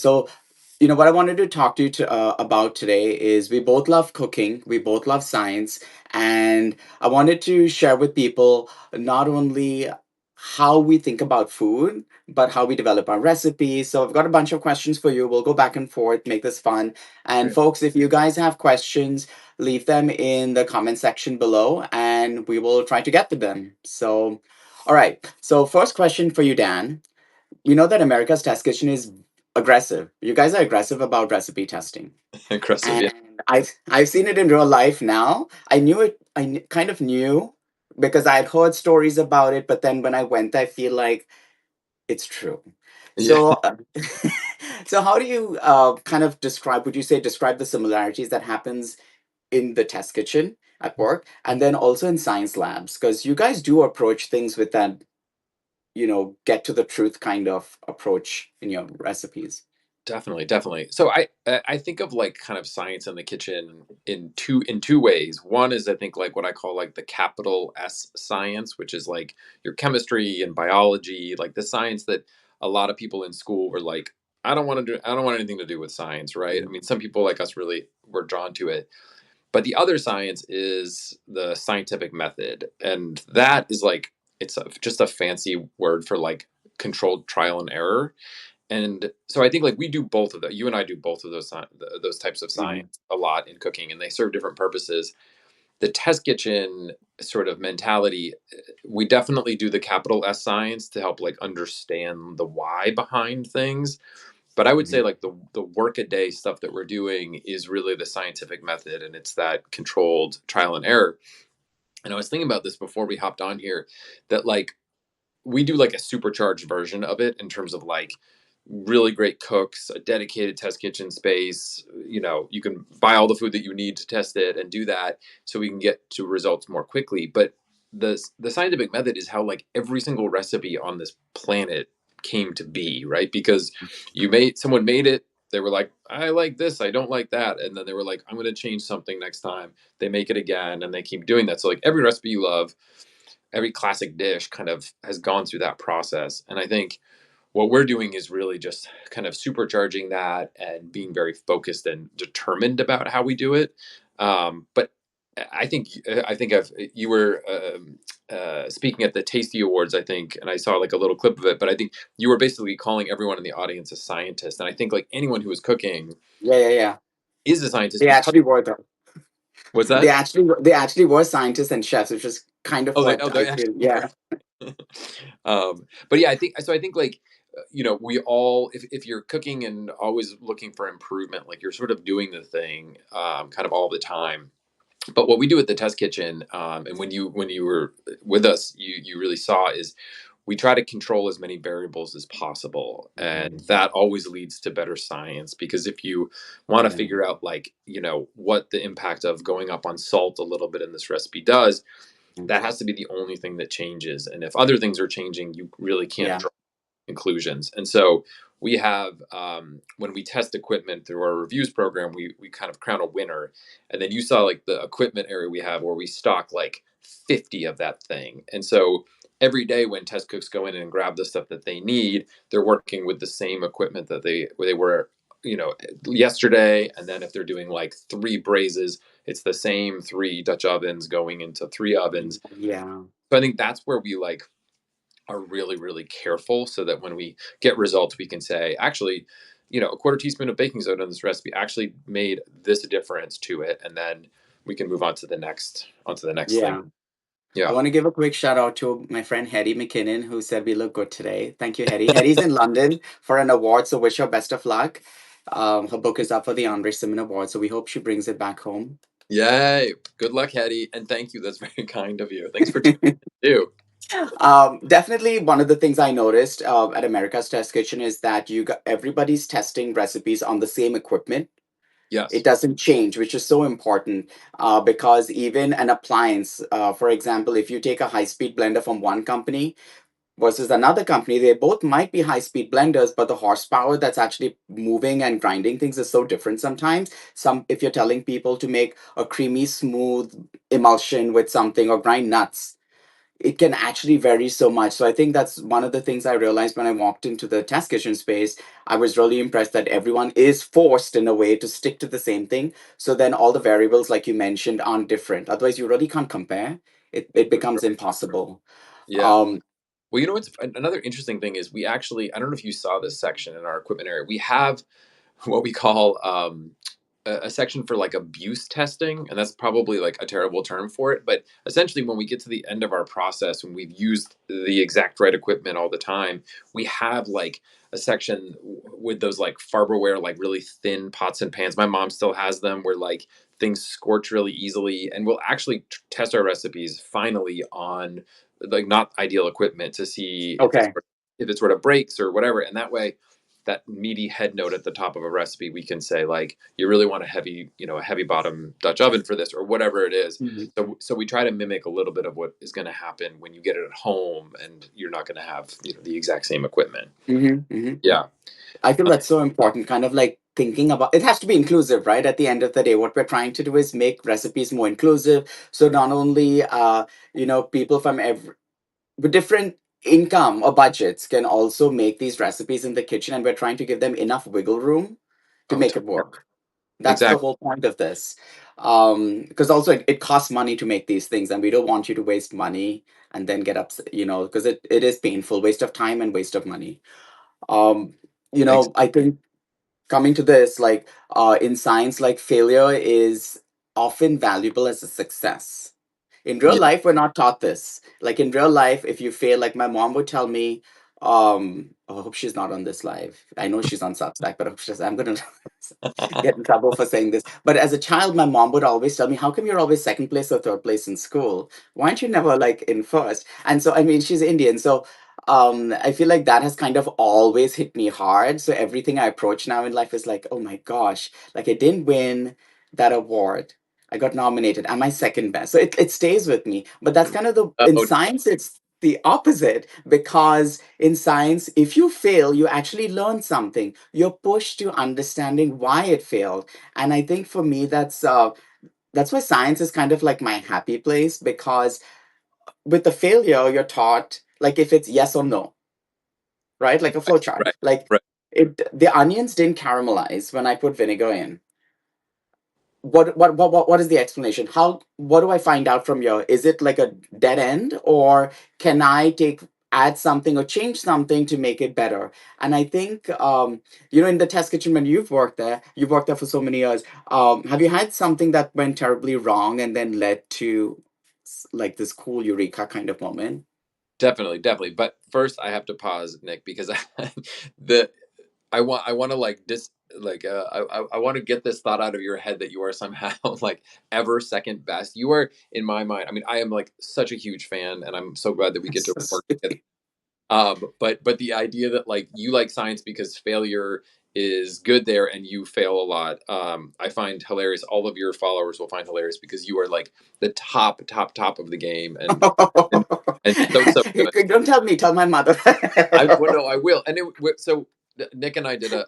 So, what I wanted to talk to you about today is we both love cooking, we both love science, and I wanted to share with people not only how we think about food, but how we develop our recipes. So, I've got a bunch of questions for you. We'll go back and forth, make this fun. And, Great. folks, if you guys have questions, leave them in the comment section below and we will try to get to them. So, all right. So, first question for you, Dan. You know that America's Test Kitchen is aggressive. You guys are aggressive about recipe testing, Aggressive, yeah. and I've seen it in real life now. I knew it. Kind of knew because I had heard stories about it, but then when I went, I feel like it's true. Yeah. So, so how do you kind of describe? Would you say describe the similarities that happens in the test kitchen at work, and then also in science labs? Because you guys do approach things with that get to the truth kind of approach in your recipes. Definitely, definitely. So I think of like kind of science in the kitchen in two ways. One is I think like what I call like the capital S science, which is like your chemistry and biology, like the science that a lot of people in school were like, I don't want anything to do with science, right? I Mm. mean, some people like us really were drawn to it. But the other science is the scientific method. And that is like just a fancy word for like controlled trial and error. And so I think like we do both of those. You and I do both of those types of Mhm. science a lot in cooking, and they serve different purposes. The test kitchen sort of mentality, we definitely do the capital S science to help like understand the why behind things. But I would say Mhm. like the workaday stuff that we're doing is really the scientific method, and it's that controlled trial and error. And I was thinking about this before we hopped on here, that like we do like a supercharged version of it in terms of like really great cooks, a dedicated test kitchen space. You can buy all the food that you need to test it and do that so we can get to results more quickly. But the scientific method is how like every single recipe on this planet came to be, right? Because someone made it, they were like, I like this, I don't like that. And then they were like, I'm gonna change something next time. They make it again and they keep doing that. So like every recipe you love, every classic dish kind of has gone through that process. And I think what we're doing is really just kind of supercharging that and being very focused and determined about how we do it. But I think you were speaking at the Tasty Awards, I think, and I saw like a little clip of it. But I think you were basically calling everyone in the audience a scientist, and I think like anyone who is cooking Yeah, yeah, yeah. is a scientist They because actually were though. what's They that? actually were scientists and chefs, which is kind of Oh, what they I actually feel. Yeah. were. But yeah, I think so. I think like we all, if you're cooking and always looking for improvement, like you're sort of doing the thing, kind of all the time. But what we do at the test kitchen, and when you were with us, you really saw is we try to control as many variables as possible, and Mhm. that always leads to better science. Because if you want to Yeah. figure out like what the impact of going up on salt a little bit in this recipe does, Mm. that has to be the only thing that changes. And if other things are changing, you really can't Yeah. draw conclusions. And so we have, when we test equipment through our reviews program, we kind of crown a winner. And then you saw like the equipment area we have where we stock like 50 of that thing. And so every day when test cooks go in and grab the stuff that they need, they're working with the same equipment that they were yesterday. And then if they're doing like three braises, it's the same three Dutch ovens going into three ovens. Yeah. So I think that's where we like are really, really careful so that when we get results, we can say, actually, a quarter teaspoon of baking soda in this recipe actually made this difference to it. And then we can move on to the next thing. Yeah. I Yeah. want to give a quick shout out to my friend Hetty McKinnon, who said we look good today. Thank you, Hetty. Hetty's in London for an award, so wish her best of luck. Her book is up for the Andre Simon Award, so we hope she brings it back home. Yay. Good luck, Hetty. And thank you. That's very kind of you. Thanks for tuning in too. Definitely, one of the things I noticed at America's Test Kitchen is that everybody's testing recipes on the same equipment. It Yes. doesn't change, which is so important because even an appliance, for example, if you take a high-speed blender from one company versus another company, they both might be high-speed blenders, but the horsepower that's actually moving and grinding things is so different sometimes. If you're telling people to make a creamy, smooth emulsion with something or grind nuts, it can actually vary so much. So I think that's one of the things I realized when I walked into the test kitchen space. I was really impressed that everyone is forced in a way to stick to the same thing. So then all the variables, like you mentioned, aren't different. Otherwise, you really can't compare. It For becomes sure. impossible. Yeah. Um, Well, you know what's another interesting thing is we actually, I don't know if you saw this section in our equipment area. We have what we call a section for like abuse testing, and that's probably like a terrible term for it. But essentially, when we get to the end of our process, when we've used the exact right equipment all the time, we have like a section with those like Farberware, like really thin pots and pans. My mom still has them where like things scorch really easily, and we'll actually test our recipes finally on like not ideal equipment to see okay. if it sort of breaks or whatever, and that way that meaty head note at the top of a recipe, we can say like, you really want a heavy, a heavy bottom Dutch oven for this or whatever it is. Hmm. So we try to mimic a little bit of what is going to happen when you get it at home and you're not going to have, the exact same equipment. Hmm. Hmm. Yeah. I feel that's so important, kind of like thinking about it has to be inclusive, right? At the end of the day, what we're trying to do is make recipes more inclusive. So not only people from every with different income or budgets can also make these recipes in the kitchen, and we're trying to give them enough wiggle room to Oh, make it work. That's the exactly. whole point of this. Because also it costs money to make these things, and we don't want you to waste money and then get upset, because it is painful, waste of time and waste of money. Um, I think coming to this, like in science, like failure is often valuable as a success. In real Yeah. life, we're not taught this. Like in real life, if you fail, like my mom would tell me, I hope she's not on this live. I know she's on Substack, but I'm gonna get in trouble for saying this. But as a child, my mom would always tell me, "How come you're always second place or third place in school? Why aren't you never like in first?" And so, I mean, she's Indian, so I feel like that has kind of always hit me hard. So everything I approach now in life is like, oh my gosh, like I didn't win that award. I got nominated. Am I second best? So it stays with me. But that's kind of in Oh, science, it's the opposite, because in science, if you fail, you actually learn something. You're pushed to understanding why it failed. And I think for me, that's why science is kind of like my happy place, because with the failure, you're taught like if it's yes or no, right? Like a flow chart. right. Like Right. the onions didn't caramelize when I put vinegar in. What is the explanation? What do I find out from here? Is it like a dead end, or can I add something or change something to make it better? And I think in the test kitchen, when you've worked there for so many years. Have you had something that went terribly wrong and then led to like this cool eureka kind of moment? Definitely, definitely. But first, I have to pause, Nick, because the I want to like I want to get this thought out of your head that you are somehow like ever second best. You are in my mind. I mean, I am like such a huge fan, and I'm so glad that we get to work together. But the idea that like you like science because failure is good there and you fail a lot, I find hilarious. All of your followers will find hilarious because you are like the top of the game, and and so good. Don't tell me, tell my mother. I well, no, I will. And so Nick and I did a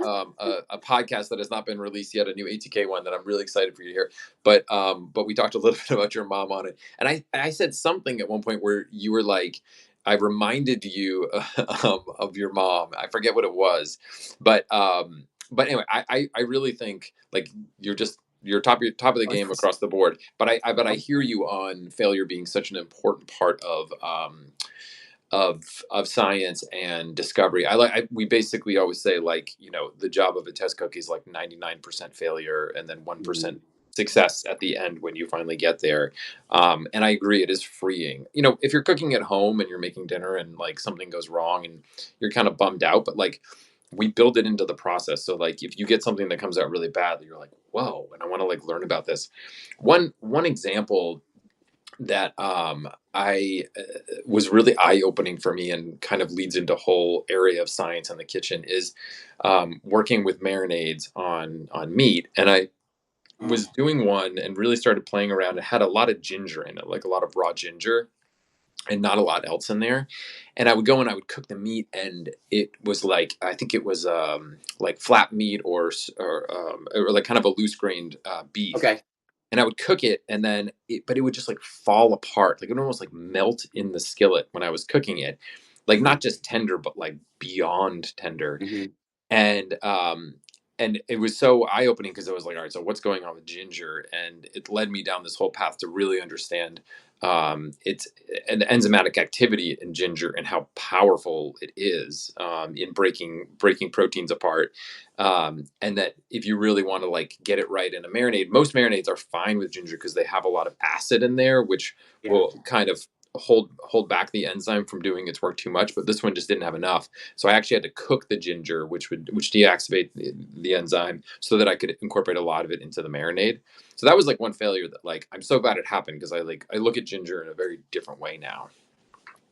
podcast that has not been released yet, a new ATK one that I'm really excited for you to hear. But we talked a little bit about your mom on it, and I said something at one point where you were like, I reminded you of your mom. I forget what it was, but anyway, I really think like you're top of the game across the board. But I hear you on failure being such an important part of science and discovery. We basically always say like, the job of a test cookie is like 99% failure and then 1% Mm. success at the end when you finally get there. And I agree, it is freeing. If you're cooking at home and you're making dinner and like something goes wrong and you're kind of bummed out, but like we build it into the process. So like if you get something that comes out really badly, you're like, whoa, and I want to like learn about this. One example that I was really eye opening for me and kind of leads into whole area of science in the kitchen is working with marinades on meat. And I was Oh, doing one and really started playing around. It had a lot of ginger in it, like a lot of raw ginger. And not a lot else in there, and I would go and I would cook the meat, and it was like I think it was like flat meat or like kind of a loose grained beef, okay. and I would cook it, and then but it would just like fall apart. Like it would almost like melt in the skillet when I was cooking it, like Mm-hmm. not just tender, but like beyond tender. Mm-hmm. And and it was so eye opening because I was like, all right, so what's going on with ginger? And it led me down this whole path to really understand it's and the enzymatic activity in ginger and how powerful it is in breaking proteins apart. And that if you really want to like get it right in a marinade, most marinades are fine with ginger because they have a lot of acid in there, which Yeah. will kind of hold back the enzyme from doing its work too much. But this one just didn't have enough, so I actually had to cook the ginger, which deactivate the enzyme, so that I could incorporate a lot of it into the marinade. So that was like one failure that like I'm so glad it happened because I look at ginger in a very different way now.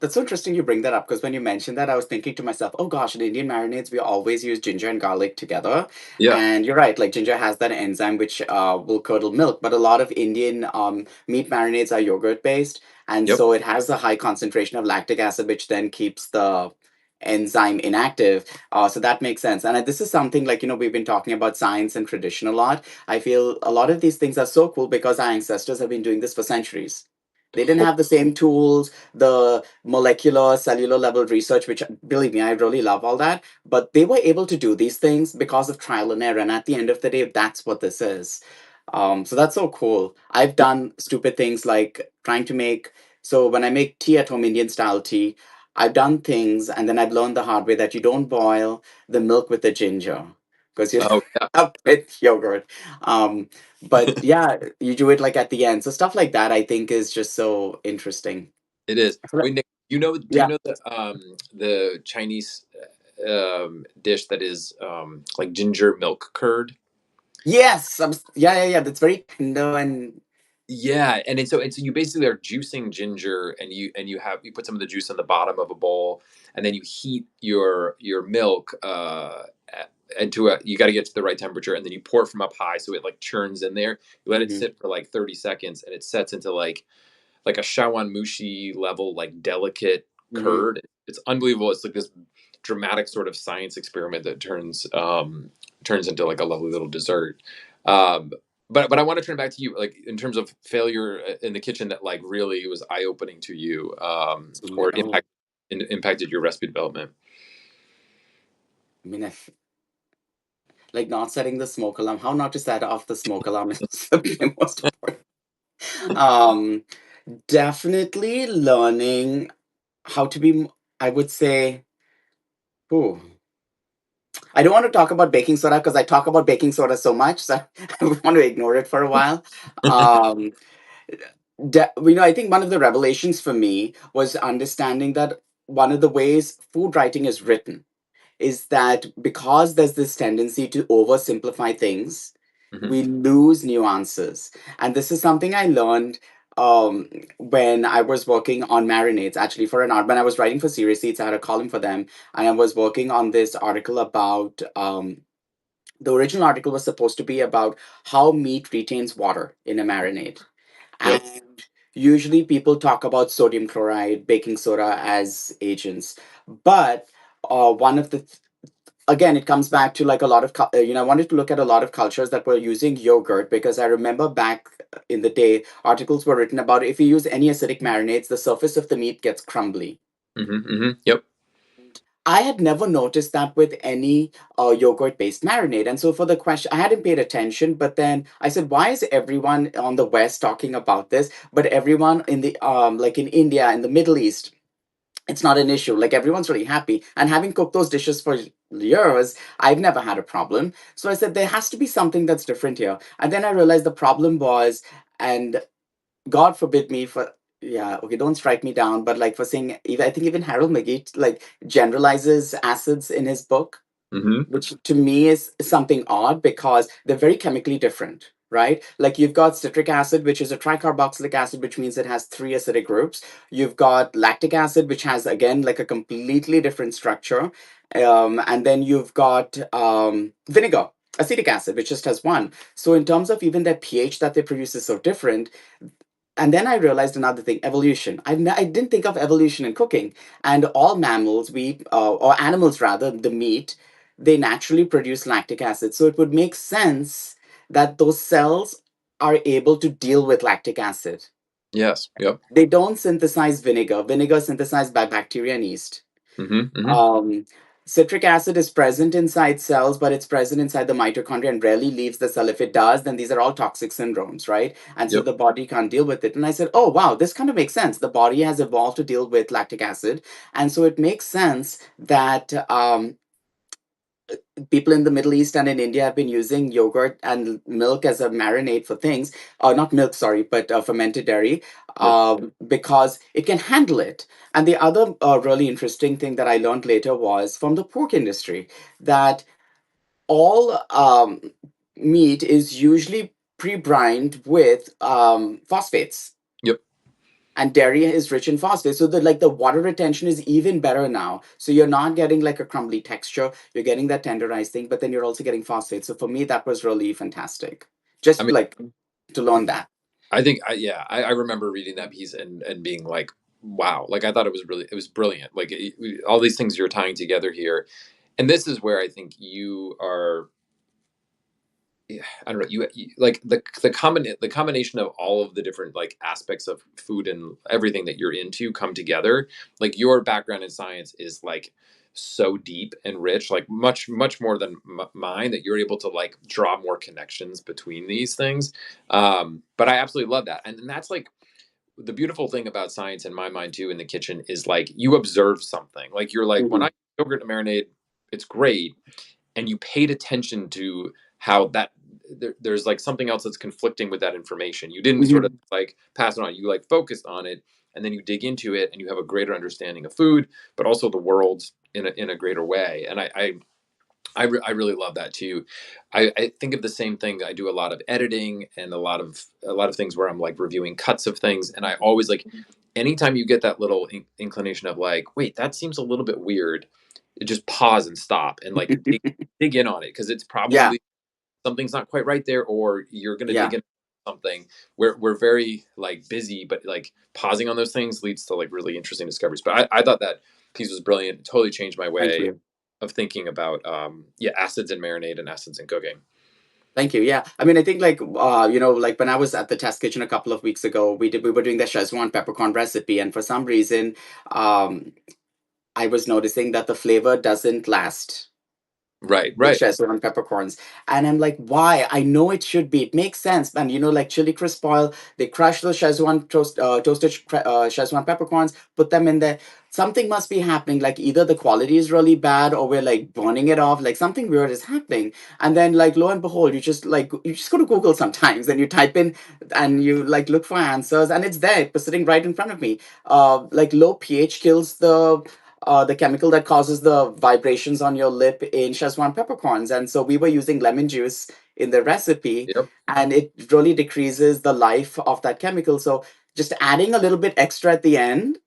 That's so interesting you bring that up because when you mentioned that, I was thinking to myself, oh gosh, in Indian marinades, we always use ginger and garlic together. Yeah. And you're right, like ginger has that enzyme which will curdle milk, but a lot of Indian meat marinades are yogurt based. And Yep. so it has a high concentration of lactic acid, which then keeps the enzyme inactive. So that makes sense. And this is something like, we've been talking about science and tradition a lot. I feel a lot of these things are so cool because our ancestors have been doing this for centuries. They didn't have the same tools, the molecular, cellular level research, which believe me, I really love all that. But they were able to do these things because of trial and error. And at the end of the day, that's what this is. So that's so cool. I've done stupid things like trying to make, so when I make tea at home, Indian style tea, I've done things and then I've learned the hard way that you don't boil the milk with the ginger because you Oh yeah, up with yogurt. Um, but yeah, you do it like at the end. So stuff like that I think is just so interesting. it is. I feel like- Wait, Nick, do you Yeah. know the Chinese dish that is like ginger milk curd? Yes. Yeah, yeah, yeah. That's very tender and Yeah, and so you basically are juicing ginger, and you put some of the juice in the bottom of a bowl, and then you heat your milk into a you got to get to the right temperature, and then you pour it from up high so it like churns in there. You let it mhm, sit for like 30 seconds, and it sets into like a shawan mushi level, like delicate mhm. curd. It's unbelievable. It's like this dramatic sort of science experiment that turns into like a lovely little dessert. Um, but I want to turn back to you, like in terms of failure in the kitchen that like really was eye opening to you, or Oh, impacted your recipe development. I mean, like not setting the smoke alarm. How not to set off the smoke alarm is the most important. Um, Definitely learning how to be. I would say, oh, I don't want to talk about baking soda because I talk about baking soda so much, so I want to ignore it for a while. Um, I think one of the revelations for me was understanding that one of the ways food writing is written is that because there's this tendency to oversimplify things, Hmm. we lose nuances. And this is something I learned when I was working on marinades, actually, for an art. When I was writing for Serious Eats, I had a column for them, and I was working on this article about. The original article was supposed to be about how meat retains water in a marinade. Yep. And usually people talk about sodium chloride, baking soda as agents. But one of the again, it comes back to like a lot of I wanted to look at a lot of cultures that were using yogurt because I remember back in the day articles were written about if you use any acidic marinades, the surface of the meat gets crumbly. Yep. I had never noticed that with any yogurt based marinade. And so for the question, I hadn't paid attention, but then I said, why is everyone on the West talking about this? But everyone in like in India, in the Middle East, it's not an issue. Like everyone's really happy. And having cooked those dishes for years, I've never had a problem. So I said, there has to be something that's different here. And then I realized the problem was, and God forbid me for, yeah, okay, don't strike me down, but like for saying, even I think even Harold McGee like generalizes acids in his book, Hmm. which to me is something odd because they're very chemically different, right? Like you've got citric acid, which is a tricarboxylic acid, which means it has three acidic groups. You've got lactic acid, which has again like a completely different structure. And then you've got vinegar, acetic acid, which just has one. So in terms of even their pH that they produce is so different. And then I realized another thing: evolution. I didn't think of evolution in cooking. And all mammals, or animals rather, the meat, they naturally produce lactic acid. So it would make sense that those cells. are able to deal with lactic acid. Yes. Yep. They don't synthesize vinegar. Vinegar is synthesized by bacteria and yeast. Hmm. Hmm. Um, Citric acid is present inside cells, but it's present inside the mitochondria and rarely leaves the cell. If it does, then these are all toxic syndromes, right? And so Yep. the body can't deal with it. And I said, oh, wow, this kind of makes sense. The body has evolved to deal with lactic acid. And so it makes sense that people in the Middle East and in India have been using yogurt and milk as a marinade for things, not milk, sorry, but fermented dairy, Yep. because it can handle it. And the other really interesting thing that I learned later was from the pork industry that all meat is usually pre-brined with phosphates, Yep. and dairy is rich in phosphate, so the water retention is even better now, so you're not getting like a crumbly texture, you're getting that tenderized thing, but then you're also getting phosphate. So for me that was really fantastic, I just mean, like to learn that. I think, yeah, I remember reading that piece and being like, wow, like I thought it was brilliant. Like all these things you're tying together here, and this is where I think you are. Yeah, I don't know. You like the combination of all of the different like aspects of food and everything that you're into come together. Like your background in science is like so deep and rich, like much more than mine. That you're able to like draw more connections between these things. But I absolutely love that, and that's like the beautiful thing about science in my mind too in the kitchen is like you observe something. Like you're like when I Hmm. yogurt and marinade, it's great, and you paid attention to how that there's like something else that's conflicting with that information. You didn't sort of Hmm. like pass it on. You like focused on it, and then you dig into it, and you have a greater understanding of food, but also the world in a greater way. And I really love that too. I think of the same thing. I do a lot of editing and a lot of things where I'm like reviewing cuts of things, and I always like anytime you get that little inclination of like, wait, that seems a little bit weird, just pause and stop and like dig in on it because it's Yeah, probably something's not quite right there, or you're gonna dig yeah. in something. We're very like busy, but like pausing on those things leads to like really interesting discoveries. But I thought that piece was brilliant. It totally changed my Thank way you. of thinking about yeah, acids in marinade and acids in cooking. Thank you. Yeah, I mean, I think like like when I was at the test kitchen a couple of weeks ago, we were doing the Szechuan peppercorn recipe, and for some reason, um, I was noticing that the flavor doesn't last Right, with right. Szechuan peppercorns. And I'm like, why? I know it should be. It makes sense. And like chili crisp oil, they crush those toasted Szechuan peppercorns, put them in there. Something must be happening. Like either the quality is really bad or we're like burning it off. Like something weird is happening. And then like lo and behold, you just go to Google sometimes and you type in and you like look for answers and it's there, it's sitting right in front of me. Like low pH kills the chemical that causes the vibrations on your lip in Szechuan peppercorns. And so we were using lemon juice in the recipe, Yep, and it really decreases the life of that chemical. So just adding a little bit extra at the end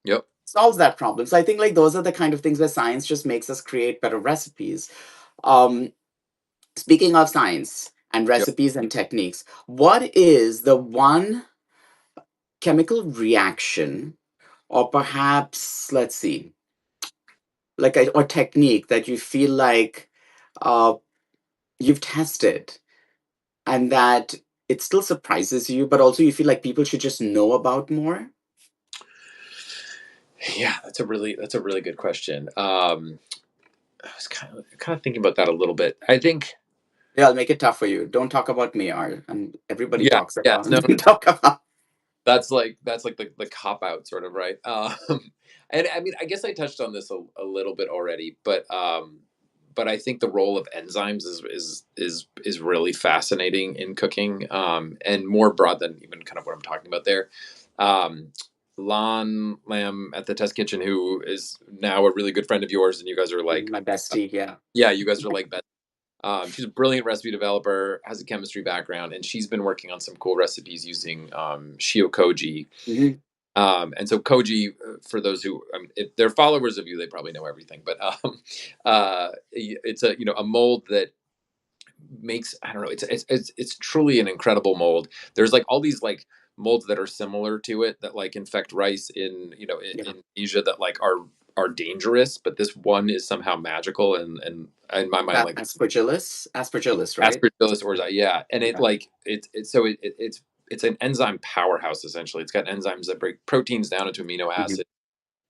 yep, solves that problem. So I think like those are the kind of things where science just makes us create better recipes. Um, Speaking of science and yep. recipes and techniques, what is the one chemical reaction, or perhaps, let's see, like or technique that you feel like uh, you've tested and that it still surprises you, but also you feel like people should just know about more? Yeah, that's a really good question. I was kind of thinking about that a little bit. I think Yeah, I'll make it tough for you. Don't talk about me, or and everybody yeah, talks yeah. about. No, Don't talk about. that's like the cop out sort of, right? And I mean, I guess I touched on this a little bit already, but I think the role of enzymes is really fascinating in cooking, and more broad than even kind of what I'm talking about there. Um, Lon Lamb at the Test Kitchen, who is now a really good friend of yours, and you guys are like, My bestie, yeah. yeah, you guys are like best. She's a brilliant recipe developer, has a chemistry background, and she's been working on some cool recipes using shio koji. Hmm. And so koji, for those who, I mean, if they're followers of you, they probably know everything. But it's a a mold that makes, I don't know, it's truly an incredible mold. There's like all these like molds that are similar to it that like infect rice in Yeah. in Asia that like are are dangerous, but this one is somehow magical, and in my mind, That like aspergillus, right? aspergillus orzo, yeah, and it Yeah. like it's an enzyme powerhouse essentially. It's got enzymes that break proteins down into amino Mhm. acids.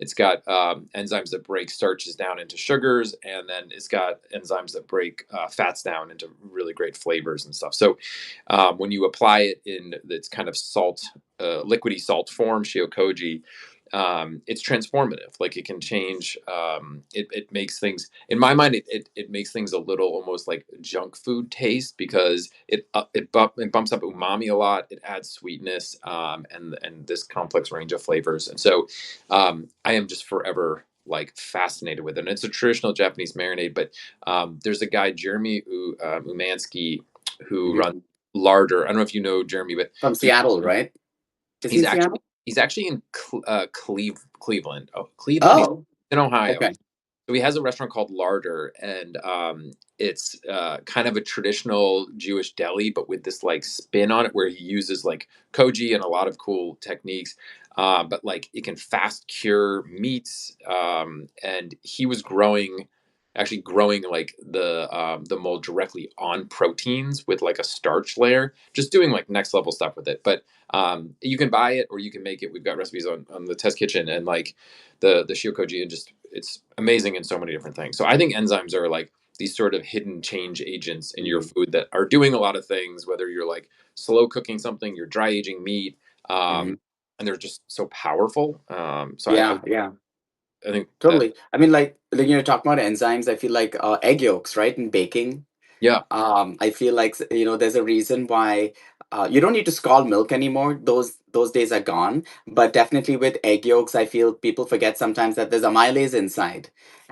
It's got enzymes that break starches down into sugars, and then it's got enzymes that break fats down into really great flavors and stuff. So when you apply it in its kind of salt, liquidy salt form, shiokoji, it's transformative. Like it can change. It makes things, in my mind, it makes things a little almost like junk food taste because it bumps up umami a lot. It adds sweetness and this complex range of flavors. And so I am just forever like fascinated with it. And it's a traditional Japanese marinade, but there's a guy Jeremy Umansky who runs Mhm. Larder. I don't know if you know Jeremy, but From he Seattle, right? Is he he's in actually Seattle? he's actually in Cleveland. Oh, Cleveland. He's Oh, in Ohio. okay. So he has a restaurant called Larder, and it's kind of a traditional Jewish deli, but with this like spin on it, where he uses like koji and a lot of cool techniques. But like it can fast cure meats, and he was actually growing like the mold directly on proteins with like a starch layer, just doing like next level stuff with it. But you can buy it or you can make it. We've got recipes on the test kitchen, and like the shiokoji, and just it's amazing in so many different things. So I think enzymes are like these sort of hidden change agents in your Mhm. food that are doing a lot of things, whether you're like slow cooking something, you're dry aging meat, Mhm. and they're just so powerful. Yeah, yeah. I think that, Totally. I mean, like you know, talking about enzymes, I feel like egg yolks, right, in baking. yeah, I feel like you know there's a reason why you don't need to scald milk anymore. Those days are gone. But definitely with egg yolks, I feel people forget sometimes that there's amylase inside,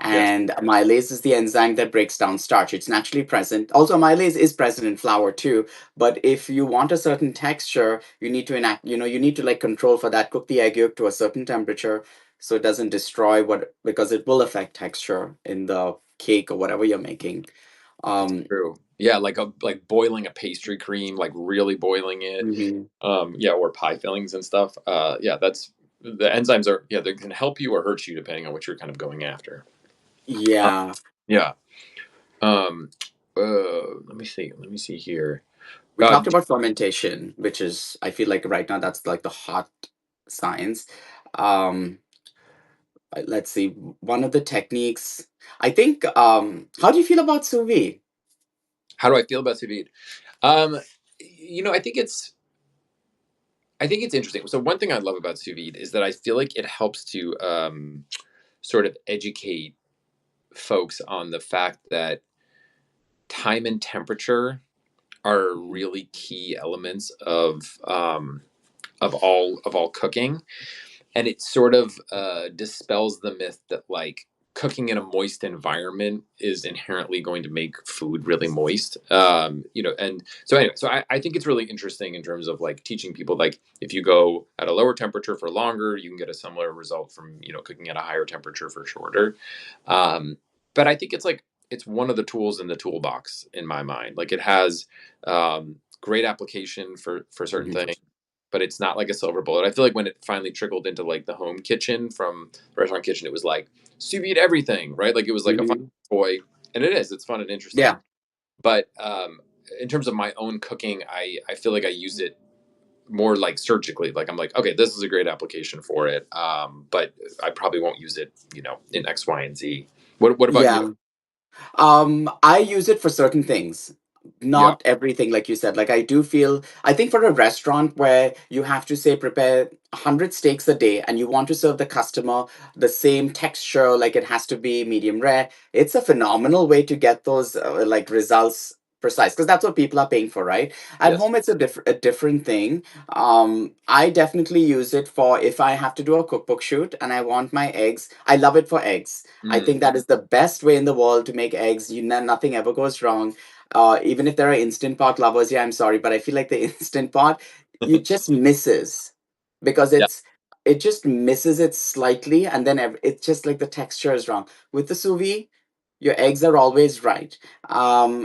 yes, and amylase is the enzyme that breaks down starch. It's naturally present. Also, amylase is present in flour too. But if you want a certain texture, you need to enact. You know, you need to like control for that. Cook the egg yolk to a certain temperature so it doesn't destroy what because it will affect texture in the cake or whatever you're making. that's Um, true. Yeah, like boiling a pastry cream, like really boiling it. mhm. Yeah, or pie fillings and stuff. Yeah, that's the enzymes are, yeah, they can help you or hurt you depending on what you're kind of going after. Uh, Yeah, yeah. Um, let me see here. we talked D about fermentation, which is I feel like right now that's like the hot science. Um, let's see, one of the techniques. I think. How do you feel about sous vide? How do I feel about sous vide? Um, you know, I think it's interesting. So one thing I love about sous vide is that I feel like it helps to sort of educate folks on the fact that time and temperature are really key elements of all cooking, and it sort of dispels the myth that like cooking in a moist environment is inherently going to make food really moist. You know, and so anyway, so I think it's really interesting in terms of like teaching people like if you go at a lower temperature for longer, you can get a similar result from cooking at a higher temperature for shorter. Um, but I think it's like it's one of the tools in the toolbox in my mind. Like it has great application for certain Mhm. things, but it's not like a silver bullet. I feel like when it finally trickled into like the home kitchen from the restaurant kitchen, it was like sous vide everything, right? Like it was like a fun Mhm. toy, and it is. It's fun and interesting. Yeah, But in terms of my own cooking, I feel like I use it more like surgically. Like I'm like, okay, this is a great application for it, but I probably won't use it, in X, Y, and Z. What about you? yeah. I use it for certain things, Yeah. not everything, like you said. Like I do feel, I think for a restaurant where you have to say prepare 100 steaks a day and you want to serve the customer the same texture, like it has to be medium rare. It's a phenomenal way to get those like results precise because that's what people are paying for, right? At Yes. home, it's a different thing. I definitely use it for if I have to do a cookbook shoot and I want my eggs. I love it for eggs. I Mm, think that is the best way in the world to make eggs. Nothing ever goes wrong. Even if there are instant pot lovers, yeah, I'm sorry, but I feel like the instant pot, you just misses because yeah. it just misses it slightly, and then it's just like the texture is wrong. With the sous vide, your eggs are always right.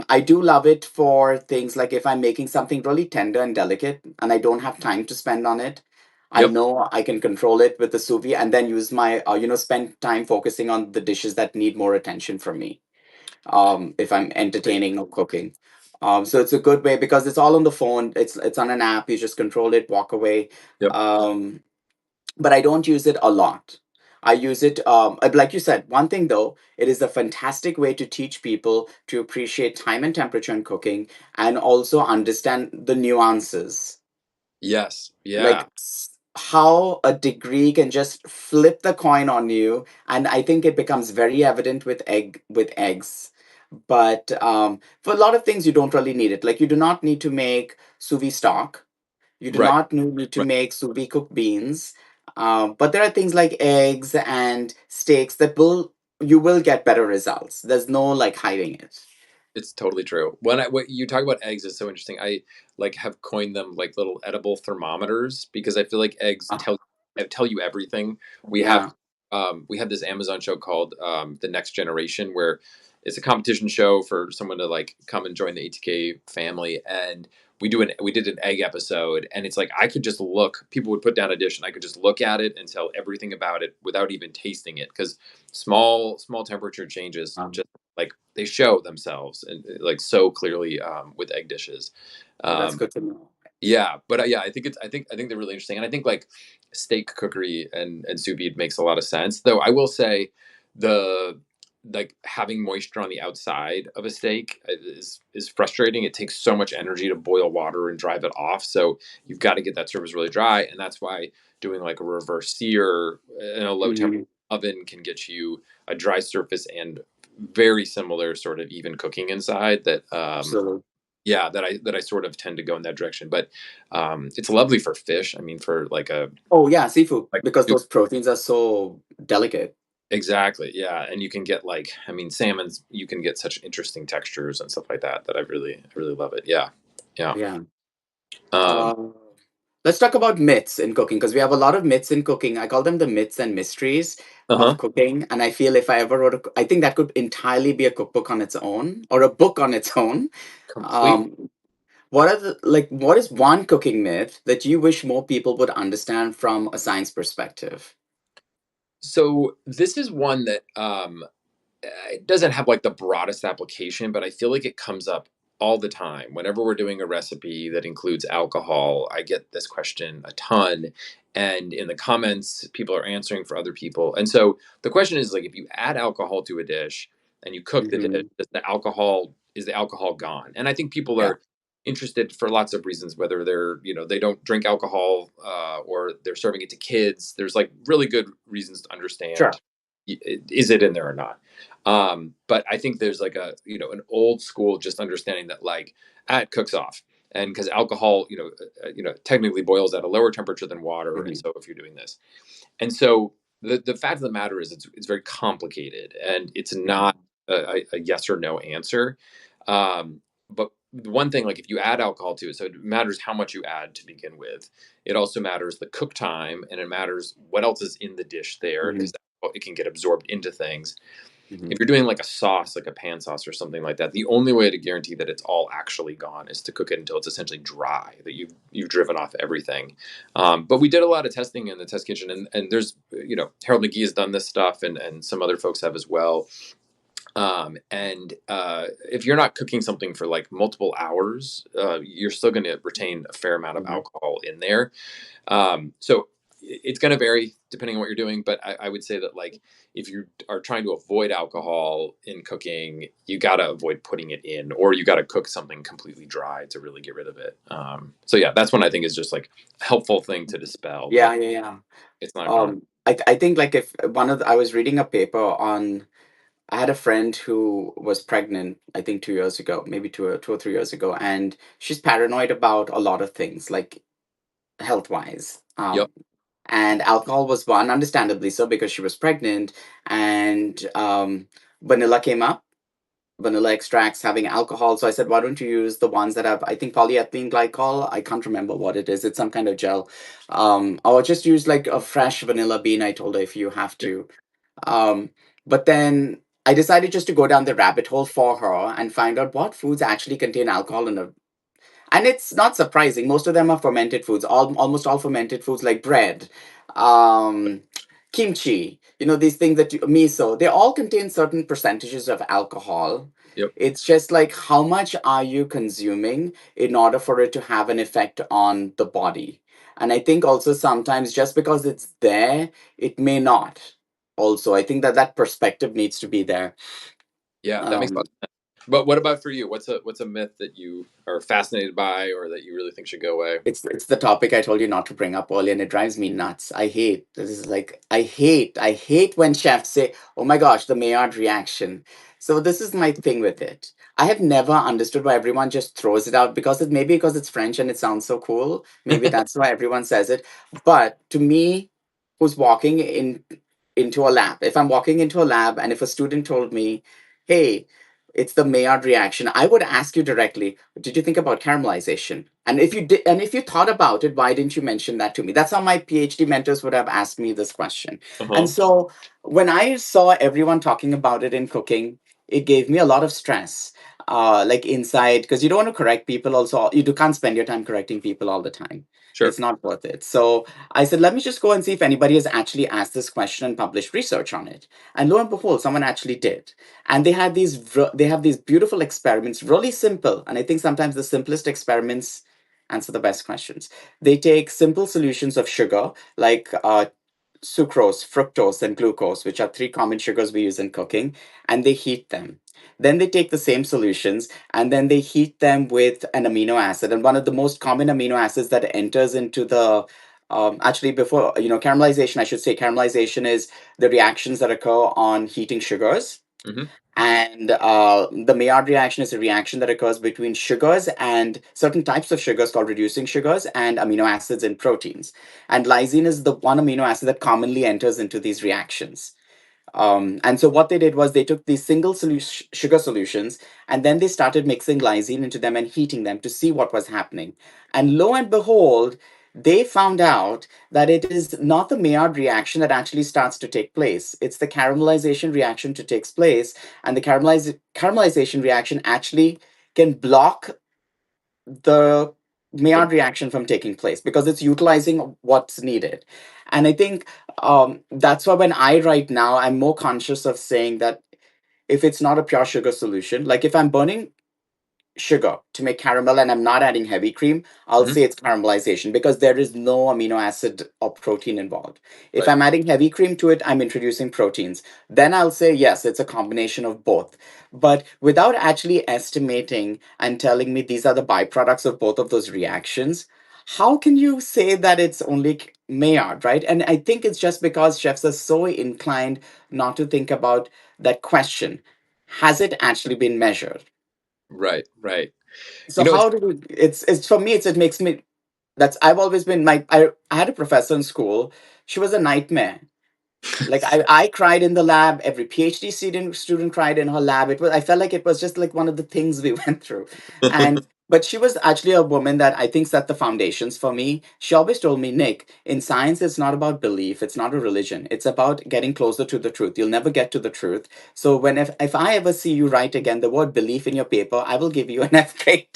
I do love it for things like if I'm making something really tender and delicate, and I don't have time to spend on it. I Yep. know I can control it with the sous vide and then use my, spend time focusing on the dishes that need more attention from me, if I'm Great. entertaining or cooking. So it's a good way because it's all on the phone. It's on an app. You just control it, walk away. Yep. Um, but I don't use it a lot. I use it, like you said, one thing though, it is a fantastic way to teach people to appreciate time and temperature in cooking and also understand the nuances. Yes. Yeah. Like how a degree can just flip the coin on you. And I think it becomes very evident with eggs. But for a lot of things, you don't really need it. Like you do not need to make sous vide stock, you do Right. not need to Right. make sous vide cooked beans, but there are things like eggs and steaks that will you will get better results. There's no like hiding it. It's totally true. When I what you talk about eggs is so interesting. I like have coined them like little edible thermometers because I feel like eggs Uh, tell you everything. We have yeah. we have this Amazon show called The Next Generation where it's a competition show for someone to like come and join the ATK family, and we did an egg episode, and it's like I could just look. People would put down a dish and I could just look at it and tell everything about it without even tasting it because small temperature changes Um, just like they show themselves and like so clearly with egg dishes. oh, that's Um, good to know. yeah, but yeah, I think they're really interesting, and I think like steak cookery and sous vide makes a lot of sense. Though I will say the like having moisture on the outside of a steak is frustrating. It takes so much energy to boil water and drive it off. So you've got to get that surface really dry, and that's why doing like a reverse sear in a low temperature Hmm. oven can get you a dry surface and very similar sort of even cooking inside that Absolutely. yeah, that I sort of tend to go in that direction, but, it's lovely for fish, I mean, for like a Oh yeah, seafood like because soup those proteins are so delicate. exactly, yeah, and you can get, like I mean, salmons, you can get such interesting textures and stuff like that, that I really love it, yeah, yeah, Yeah. um Uh, let's talk about myths in cooking because we have a lot of myths in cooking. I call them the myths and mysteries of Uh-huh, cooking, and I feel if I ever I think that could entirely be a cookbook on its own or a book on its own. complete Um, what is one cooking myth that you wish more people would understand from a science perspective? so, this is one that, it doesn't have like the broadest application, but I feel like it comes up all the time. Whenever we're doing a recipe that includes alcohol, I get this question a ton. And in the comments, people are answering for other people. And so the question is like, if you add alcohol to a dish and you cook the dish, Hmm. is the alcohol gone? And I think people Yeah, are interested for lots of reasons, whether they're, you know, they don't drink alcohol or they're serving it to kids. There's like really good reasons to understand sure. is it in there or not. But I think there's like a you know an old school just understanding that like it cooks off, and because alcohol technically boils at a lower temperature than water, and Hmm. so if you're doing this, and so the fact of the matter is it's very complicated, and it's Yeah. not a yes or no answer. But the one thing, like if you add alcohol to it, so it matters how much you add to begin with. It also matters the cook time, and it matters what else is in the dish there Hmm. because it can get absorbed into things. Hmm. If you're doing like a sauce, like a pan sauce or something like that, the only way to guarantee that it's all actually gone is to cook it until it's essentially dry, that you've driven off everything. But we did a lot of testing in the test kitchen, and there's Harold McGee has done this stuff, and some other folks have as well. And if you're not cooking something for like multiple hours, you're still going to retain a fair amount of Hmm. alcohol in there. So it's going to vary depending on what you're doing, but I would say that like if you are trying to avoid alcohol in cooking, you got to avoid putting it in, or you got to cook something completely dry to really get rid of it. So yeah, that's one I think is just like a helpful thing to dispel Yeah, that yeah, yeah. it's not gone. I think like if I was reading a paper on, I had a friend who was pregnant, I think 2 years ago, maybe 2 or 3 years ago, and she's paranoid about a lot of things, like health wise. Yep. And alcohol was one, understandably so, because she was pregnant, and vanilla came up. Vanilla extracts having alcohol. So I said, why don't you use the ones that have, I think, polyethylene glycol? I can't remember what it is. It's some kind of gel. Or just use like a fresh vanilla bean. I told her if you have Yep. to. Um, but then I decided just to go down the rabbit hole for her and find out what foods actually contain alcohol in a. And it's not surprising. Most of them are fermented foods. Almost all fermented foods like bread, um, kimchi. These things miso. They all contain certain percentages of alcohol. Yep. It's just like how much are you consuming in order for it to have an effect on the body. And I think also sometimes just because it's there, it may not. Also, I think that that perspective needs to be there. Yeah, that makes a lot Um, of sense. But what about for you? What's a myth that you are fascinated by or that you really think should go away? it's the topic I told you not to bring up earlier, and it drives me nuts. I hate this is like I hate when chefs say, "Oh my gosh, the Maillard reaction." So this is my thing with it. I have never understood why everyone just throws it out because maybe because it's French and it sounds so cool. Maybe that's why everyone says it. But to me, who's walking into a lab, if I'm walking into a lab and if a student told me, "Hey, it's the Maillard reaction," I would ask you directly, did you think about caramelization? And if you did, and if you thought about it, why didn't you mention that to me? That's how my PhD mentors would have asked me this question. And Uh-huh. so when I saw everyone talking about it in cooking, it gave me a lot of stress. Like inside, because you don't want to correct people. Also, can't spend your time correcting people all the time. Sure. It's not worth it. So I said, let me just go and see if anybody has actually asked this question and published research on it. And lo and behold, someone actually did. And they have these beautiful experiments, really simple. And I think sometimes the simplest experiments answer the best questions. They take simple solutions of sugar like sucrose, fructose, and glucose, which are three common sugars we use in cooking, and they heat them. Then they take the same solutions and then they heat them with an amino acid. And one of the most common amino acids that enters into the actually, before caramelization, I should say caramelization is the reactions that occur on heating sugars. Hmm. And the Maillard reaction is a reaction that occurs between sugars and certain types of sugars called reducing sugars and amino acids in proteins. And lysine is the one amino acid that commonly enters into these reactions. And so what they did was they took these sugar solutions and then they started mixing lysine into them and heating them to see what was happening. And lo and behold, they found out that it is not the Maillard reaction that actually starts to take place. It's the caramelization reaction to takes place, and the caramelization reaction actually can block the Yep. Maillard reaction from taking place because it's utilizing what's needed. And I think that's why when I write now, I'm more conscious of saying that if it's not a pure sugar solution, like if I'm burning sugar to make caramel and I'm not adding heavy cream, I'll Hmm. say it's caramelization because there is no amino acid or protein involved. If Right. I'm adding heavy cream to it, I'm introducing proteins. Then I'll say, yes, it's a combination of both. But without actually estimating and telling me these are the byproducts of both of those reactions, how can you say that it's only Maillard, right? And I think it's just because chefs are so inclined not to think about that question. Has it actually been measured? Right. Right. So You know, it's how do we, it's for me it makes me that's I've always been I had a professor in school. She was a nightmare. Like I cried in the lab. Every PhD student cried in her lab. I felt like it was just like one of the things we went through. And but she was actually a woman that I think set the foundations for me. She always told me, Nick, in science it's not about belief, it's not a religion. It's about getting closer to the truth. You'll never get to the truth. So if I ever see you write again the word belief in your paper, I will give you an F grade.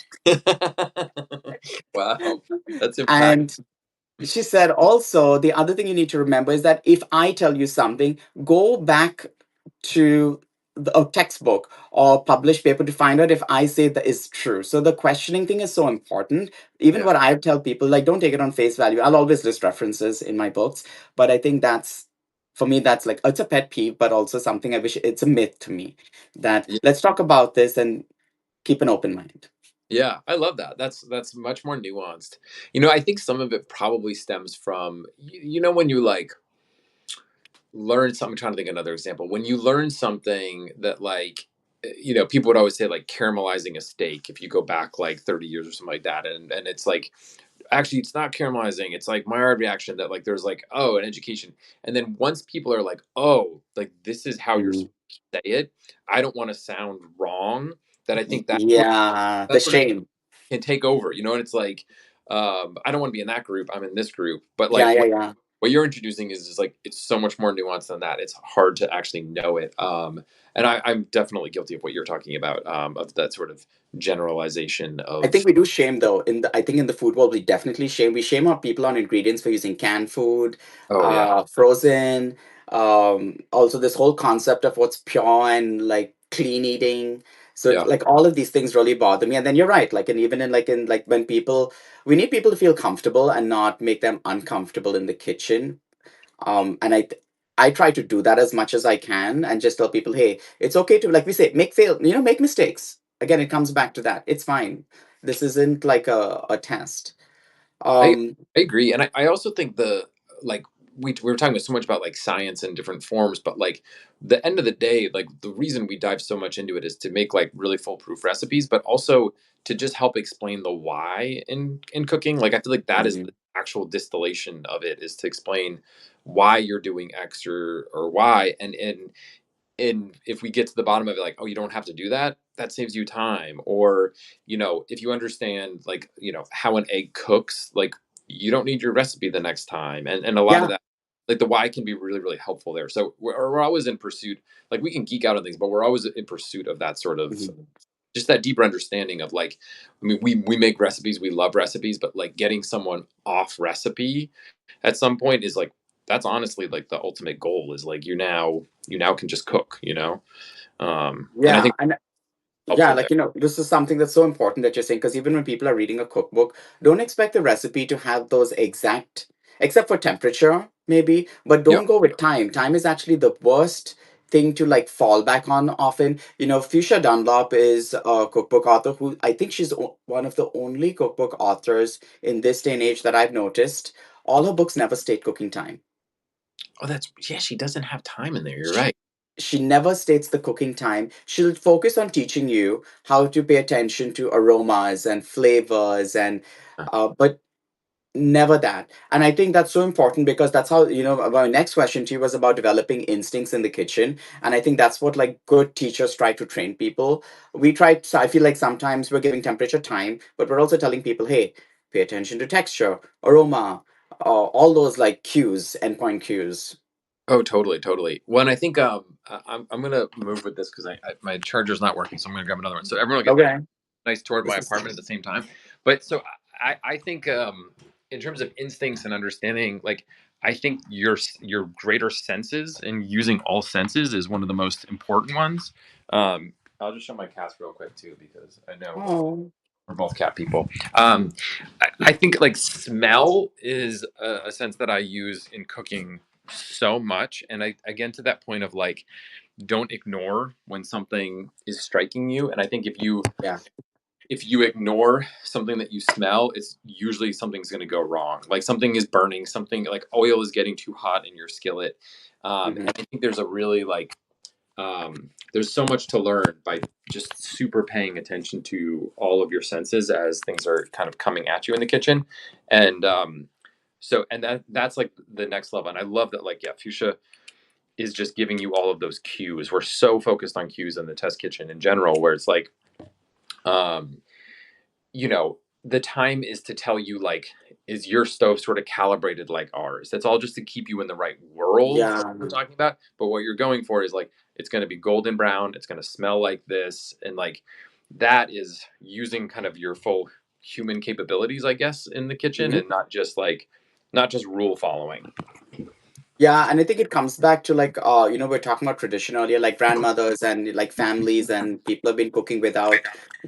wow. That's impact. And she said also, the other thing you need to remember is that if I tell you something, go back to a textbook or published paper to find out if I say that is true. So the questioning thing is so important. Even Yeah. what I tell people, like, don't take it on face value. I'll always list references in my books, but I think that's for me, that's like it's a pet peeve, but also something I wish it's a myth to me that let's talk about this and keep an open mind. Yeah, I love that. That's much more nuanced. You know, I think some of it probably stems from when you like learn something. I'm trying to think of another example. When you learn something that like people would always say like caramelizing a steak if you go back like 30 years or something like that, and it's like actually it's not caramelizing, it's like Maillard reaction, that like there's like, oh, an education. And then once people are like, oh, like this is how you're Mm. supposed to say it, I don't want to sound wrong, that I think Yeah, the that's where shame. can take over, and it's like, I don't want to be in that group. I'm in this group. But like Yeah, yeah, yeah. what you're introducing is just like it's so much more nuanced than that. It's hard to actually know it. And I'm definitely guilty of what you're talking about, of that sort of generalization I think of, we do shame though. I think in the food world we definitely shame. We shame our people on ingredients for using canned food, oh yeah, frozen. Also, this whole concept of what's pure and like clean eating. So yeah. like all of these things really bother me. And then you're right. Like and even in like when people, we need people to feel comfortable and not make them uncomfortable in the kitchen. And I try to do that as much as I can and just tell people, hey, it's okay to, like we say, make fail, make mistakes. Again, it comes back to that. It's fine. This isn't like a test. I Um, I agree, and I also think like we were talking so much about like science in different forms, but like the end of the day, like the reason we dive so much into it is to make like really foolproof recipes, but also to just help explain the why in cooking. Like I feel like that is the mhm. actual distillation of it, is to explain why you're doing X or Y, and if we get to the bottom of it, like, oh, you don't have to do that, that saves you time. Or if you understand, like, how an egg cooks, like, you don't need your recipe the next time. And a lot of Yeah. that, like, the why can be really really helpful there. So we're always in pursuit, like, we can geek out on things, but we're always in pursuit of that sort of, Mhm. just that deeper understanding of, like, I mean, we make recipes, we love recipes, but like getting someone off recipe at some point is like, that's honestly like the ultimate goal, is like, you now can just cook, and I Yeah. think And yeah, helpful there. like, this is something that's so important that you're saying, because even when people are reading a cookbook, don't expect the recipe to have those exact, except for temperature, maybe, but Yep. don't go with time. Time is actually the worst thing to like fall back on often. Fuchsia Dunlop is a cookbook author who I think she's one of the only cookbook authors in this day and age that I've noticed. All her books never state cooking time. Oh, that's, yeah. She doesn't have time in there. You're Sh- right. she never states the cooking time. She'll focus on teaching you how to pay attention to aromas and flavors and but never that. And I think that's so important because that's how, my next question to you was about developing instincts in the kitchen. And I think that's what like good teachers try to train people. So I feel like sometimes we're giving temperature time, but we're also telling people, hey, pay attention to texture, aroma, all those like cues, endpoint cues. Oh, totally, totally. When I think, I'm gonna move with this because my charger's not working, so I'm gonna grab another one. So everyone will get Okay. nice toward my This is apartment at the same time. But so I think, in terms of instincts and understanding, like, I think your greater senses and using all senses is one of the most important ones. I'll just show my cats real quick too, because I know oh we're both cat people. I think like smell is a sense that I use in cooking so much, and I get to that point of like, don't ignore when something is striking you. And I think yeah. if you ignore something that you smell, it's usually something's going to go wrong. Like something is burning, something like oil is getting too hot in your skillet. And Hmm. I think there's a really like, there's so much to learn by just super paying attention to all of your senses as things are kind of coming at you in the kitchen. And and that's like the next level. And I love that, like, yeah, Fuchsia is just giving you all of those cues. We're so focused on cues in the test kitchen in general, where it's like, um, the time is to tell you, like, is your stove sort of calibrated like ours? That's all just to keep you in the right world Yeah. we're talking about. But what you're going for is like, it's going to be golden brown, it's going to smell like this. And like, that is using kind of your full human capabilities, I guess, in the kitchen, Mhm. and not just rule following. Yeah, and I think it comes back to like we're talking about tradition earlier, like grandmothers and like families and people have been cooking without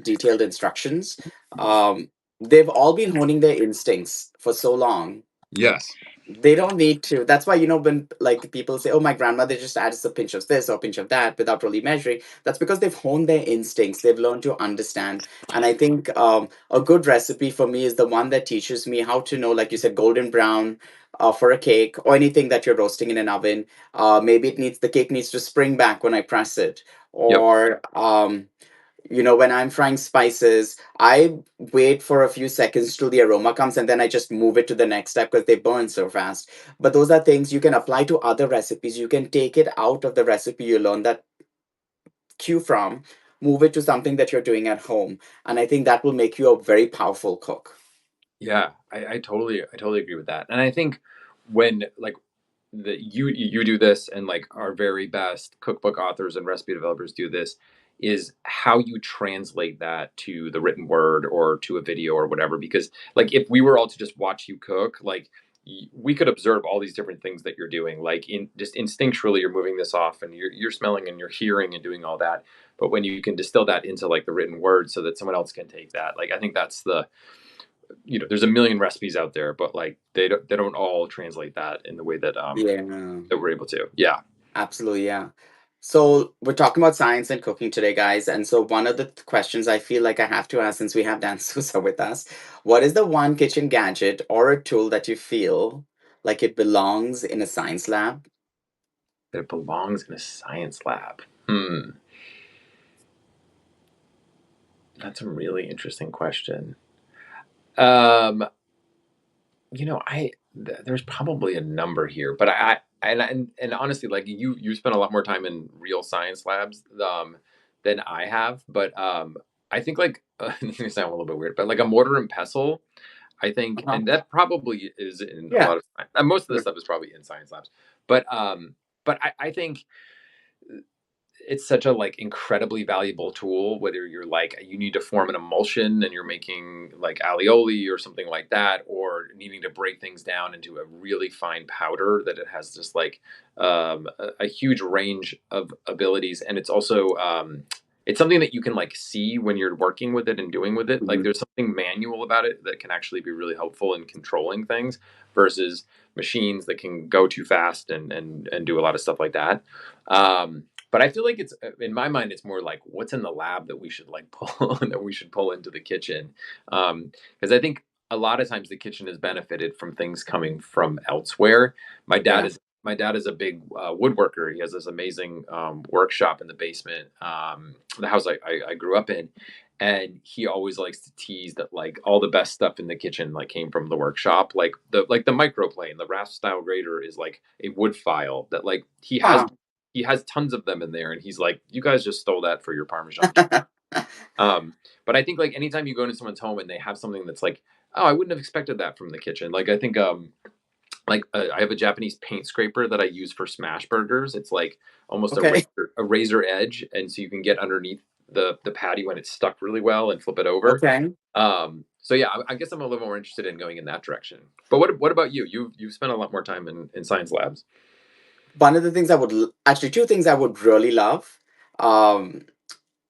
detailed instructions. Um, they've all been honing their instincts for so long. Yes. They don't need to. That's why, when like people say, oh, my grandmother just adds a pinch of this or a pinch of that without really measuring, that's because they've honed their instincts. They've learned to understand. And I think a good recipe for me is the one that teaches me how to know, like you said, golden brown for a cake or anything that you're roasting in an oven. Maybe the cake needs to spring back when I press it. Yep. Or when I'm frying spices, I wait for a few seconds till the aroma comes and then I just move it to the next step because they burn so fast. But those are things you can apply to other recipes. You can take it out of the recipe you learn that cue from, move it to something that you're doing at home. And I think that will make you a very powerful cook. Yeah, I totally agree with that. And I think when, like, that you do this, and like our very best cookbook authors and recipe developers do this, is how you translate that to the written word or to a video or whatever. Because like if we were all to just watch you cook, like we could observe all these different things that you're doing, like in just instinctually you're moving this off and you're smelling and you're hearing and doing all that. But when you can distill that into like the written word so that someone else can take that, like I think that's the, there's a million recipes out there, but like they don't all translate that in the way that Yeah. that we're able to. Yeah. Absolutely, yeah. So we're talking about science and cooking today, guys. And so one of the questions I feel like I have to ask, since we have Dan Souza with us, what is the one kitchen gadget or a tool that you feel like it belongs in a science lab? That it belongs in a science lab. Hmm. That's a really interesting question. Um, there's probably a number here, but and honestly, like you spent a lot more time in real science labs than I have, but I think like this may sound a little bit weird, but like a mortar and pestle, I think, Uh-huh. and that probably is in a Yeah. lot of most of the stuff is probably in science labs, but I think it's such a like incredibly valuable tool, whether you're like you need to form an emulsion and you're making like alioli or something like that, or needing to break things down into a really fine powder that it has just like a huge range of abilities. And it's also it's something that you can like see when you're working with it and doing with it. Like Mhm. there's something manual about it that can actually be really helpful in controlling things versus machines that can go too fast and do a lot of stuff like that. But I feel like it's in my mind, it's more like what's in the lab that we should like pull that we should pull into the kitchen, because I think a lot of times the kitchen has benefited from things coming from elsewhere. My dad Yeah. is my dad is a big woodworker. He has this amazing workshop in the basement, the house I grew up in, and he always likes to tease that like all the best stuff in the kitchen like came from the workshop. Like the microplane, the Rasp style grater is like a wood file that like Huh. he has tons of them in there, and he's like, "You guys just stole that for your Parmesan cheese." Um, but I think like anytime you go into someone's home and they have something that's like, "Oh, I wouldn't have expected that from the kitchen." Like I think I have a Japanese paint scraper that I use for smash burgers. It's like almost Okay. a razor edge, and so you can get underneath the patty when it's stuck really well and flip it over. Okay. So yeah, I guess I'm a little more interested in going in that direction. But what about you? You've spent a lot more time in science labs. One of the things actually, two things I would really love. Um,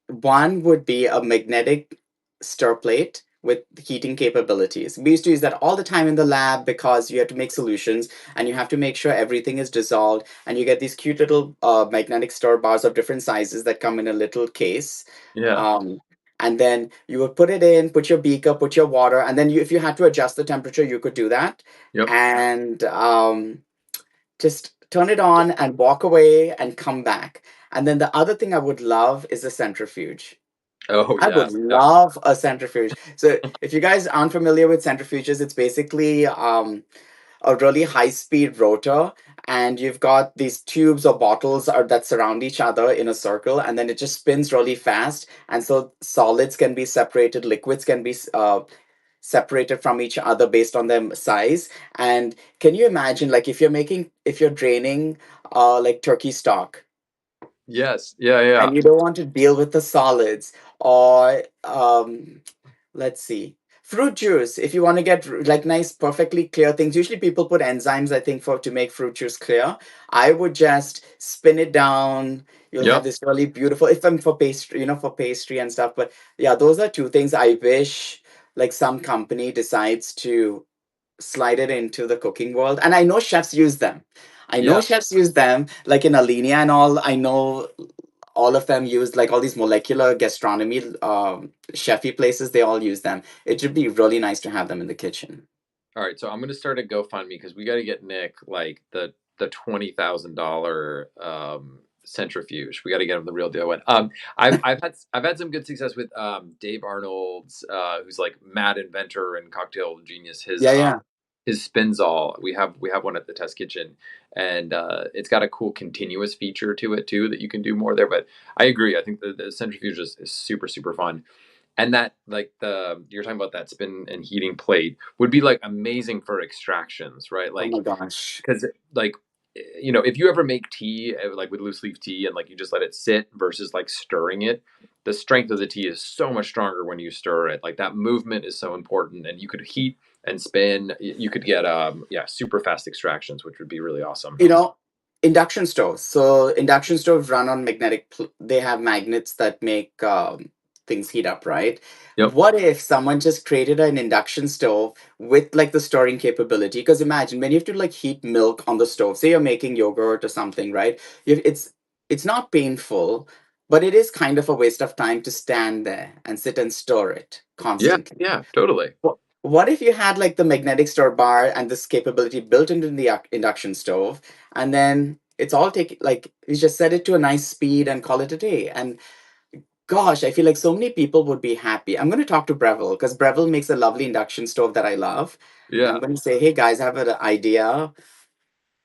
One would be a magnetic stir plate with heating capabilities. We used to use that all the time in the lab because you have to make solutions and you have to make sure everything is dissolved. And you get these cute little magnetic stir bars of different sizes that come in a little case. Yeah. Um, and then you would put it in, put your beaker, put your water, and then if you had to adjust the temperature, you could do that. Yep. And just turn it on and walk away and come back. And then the other thing I would love is a centrifuge. Oh I yeah. would Yeah. love a centrifuge. So if you guys aren't familiar with centrifuges, it's basically a really high speed rotor, and you've got these tubes or bottles that surround each other in a circle, and then it just spins really fast. And so solids can be separated, liquids can be separated from each other based on their size. And can you imagine, like, if you're draining like turkey stock, Yes. Yeah. Yeah. and you don't want to deal with the solids, or let's see, fruit juice, if you want to get like nice perfectly clear things, usually people put enzymes, I think, for to make fruit juice clear. I would just spin it down. You'll have Yep. this really beautiful, if I'm for pastry, for pastry and stuff. But yeah, those are two things I wish like some company decides to slide it into the cooking world. And I know chefs use them. I know Yeah. chefs use them, like in Alinea and all. I know all of them use, like, all these molecular gastronomy chefy places. They all use them. It should be really nice to have them in the kitchen. All right. So I'm gonna start a GoFundMe because we got to get Nick like the $20,000 centrifuge. We got to get him the real deal one. I've had some good success with Dave Arnold's, who's like mad inventor and cocktail genius. Yeah, yeah. His Spinzall. We have one at the test kitchen, and it's got a cool continuous feature to it too that you can do more there. But I agree. I think the centrifuge is super super fun, and that like the you're talking about that spin and heating plate would be like amazing for extractions, right? Oh Like my gosh. because like if you ever make tea, like with loose leaf tea, and like you just let it sit versus like stirring it, the strength of the tea is so much stronger when you stir it. Like that movement is so important, and you could heat and spin. You could get yeah, super fast extractions, which would be really awesome. You know, induction stoves. So induction stoves run on they have magnets that make things heat up, right? Yep. What if someone just created an induction stove with like the storing capability? Because imagine when you have to like heat milk on the stove, say you're making yogurt or something, right? It's not painful, but it is kind of a waste of time to stand there and sit and stir it Yeah. constantly. Yeah. Totally. What if you had like the magnetic stir bar and this capability built into the induction stove, and then it's all take like you just set it to a nice speed and call it a day. And gosh, I feel like so many people would be happy. I'm going to talk to Breville because Breville makes a lovely induction stove that I love. I'm Yeah. going to say, hey guys, I have an idea.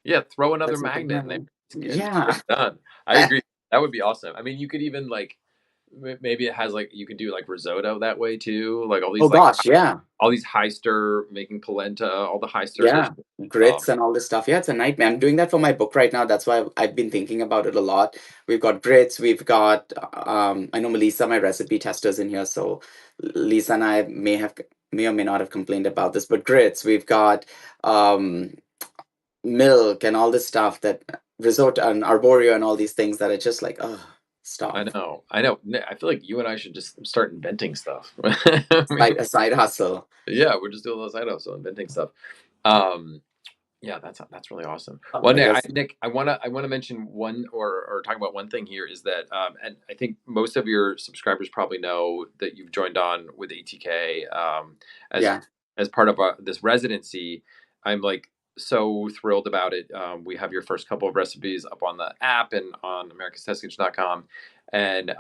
Yeah. Throw another Let's make magnet in there it. and get Yeah. it done. I agree. That would be awesome. I mean, you could even like maybe it has like you could do like risotto that way too. Like Oh gosh, yeah. all these high stir making polenta, all the high stir dishes. Yeah, grits and all this stuff. Yeah, it's a nightmare. I'm doing that for my book right now. That's why I've been thinking about it a lot. We've got grits. We've got. I know Melissa, my recipe tester's in here, so Lisa and I may or may not have complained about this, but grits. We've got um, milk and all this stuff that risotto and arborio and all these things that are just like, oh, I stop. know. I know. I feel like you and I should just start inventing stuff. A side hustle. Yeah, we're just doing a little side hustle, inventing stuff. Um, yeah, that's really awesome. Oh, Well, I guess. Nick, I wanna mention one or talk about one thing here is that, and I think most of your subscribers probably know that you've joined on with ATK as Yeah. part of this residency. I'm like so thrilled about it. We have your first couple of recipes up on the app and on americastestkitchen.com, and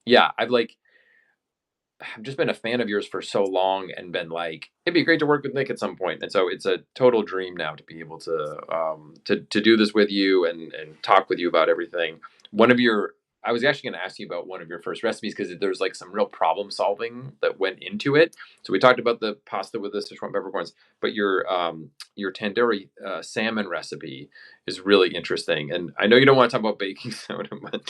yeah, I've just been a fan of yours for so long and been like, it'd be great to work with Nick at some point. And so it's a total dream now to be able to do this with you and talk with you about everything. One of your I was actually going to ask you about one of your first recipes because there's like some real problem solving that went into it. So we talked about the pasta with the Sichuan peppercorns, but your tandoori salmon recipe is really interesting. And I know you don't want to talk about baking soda, but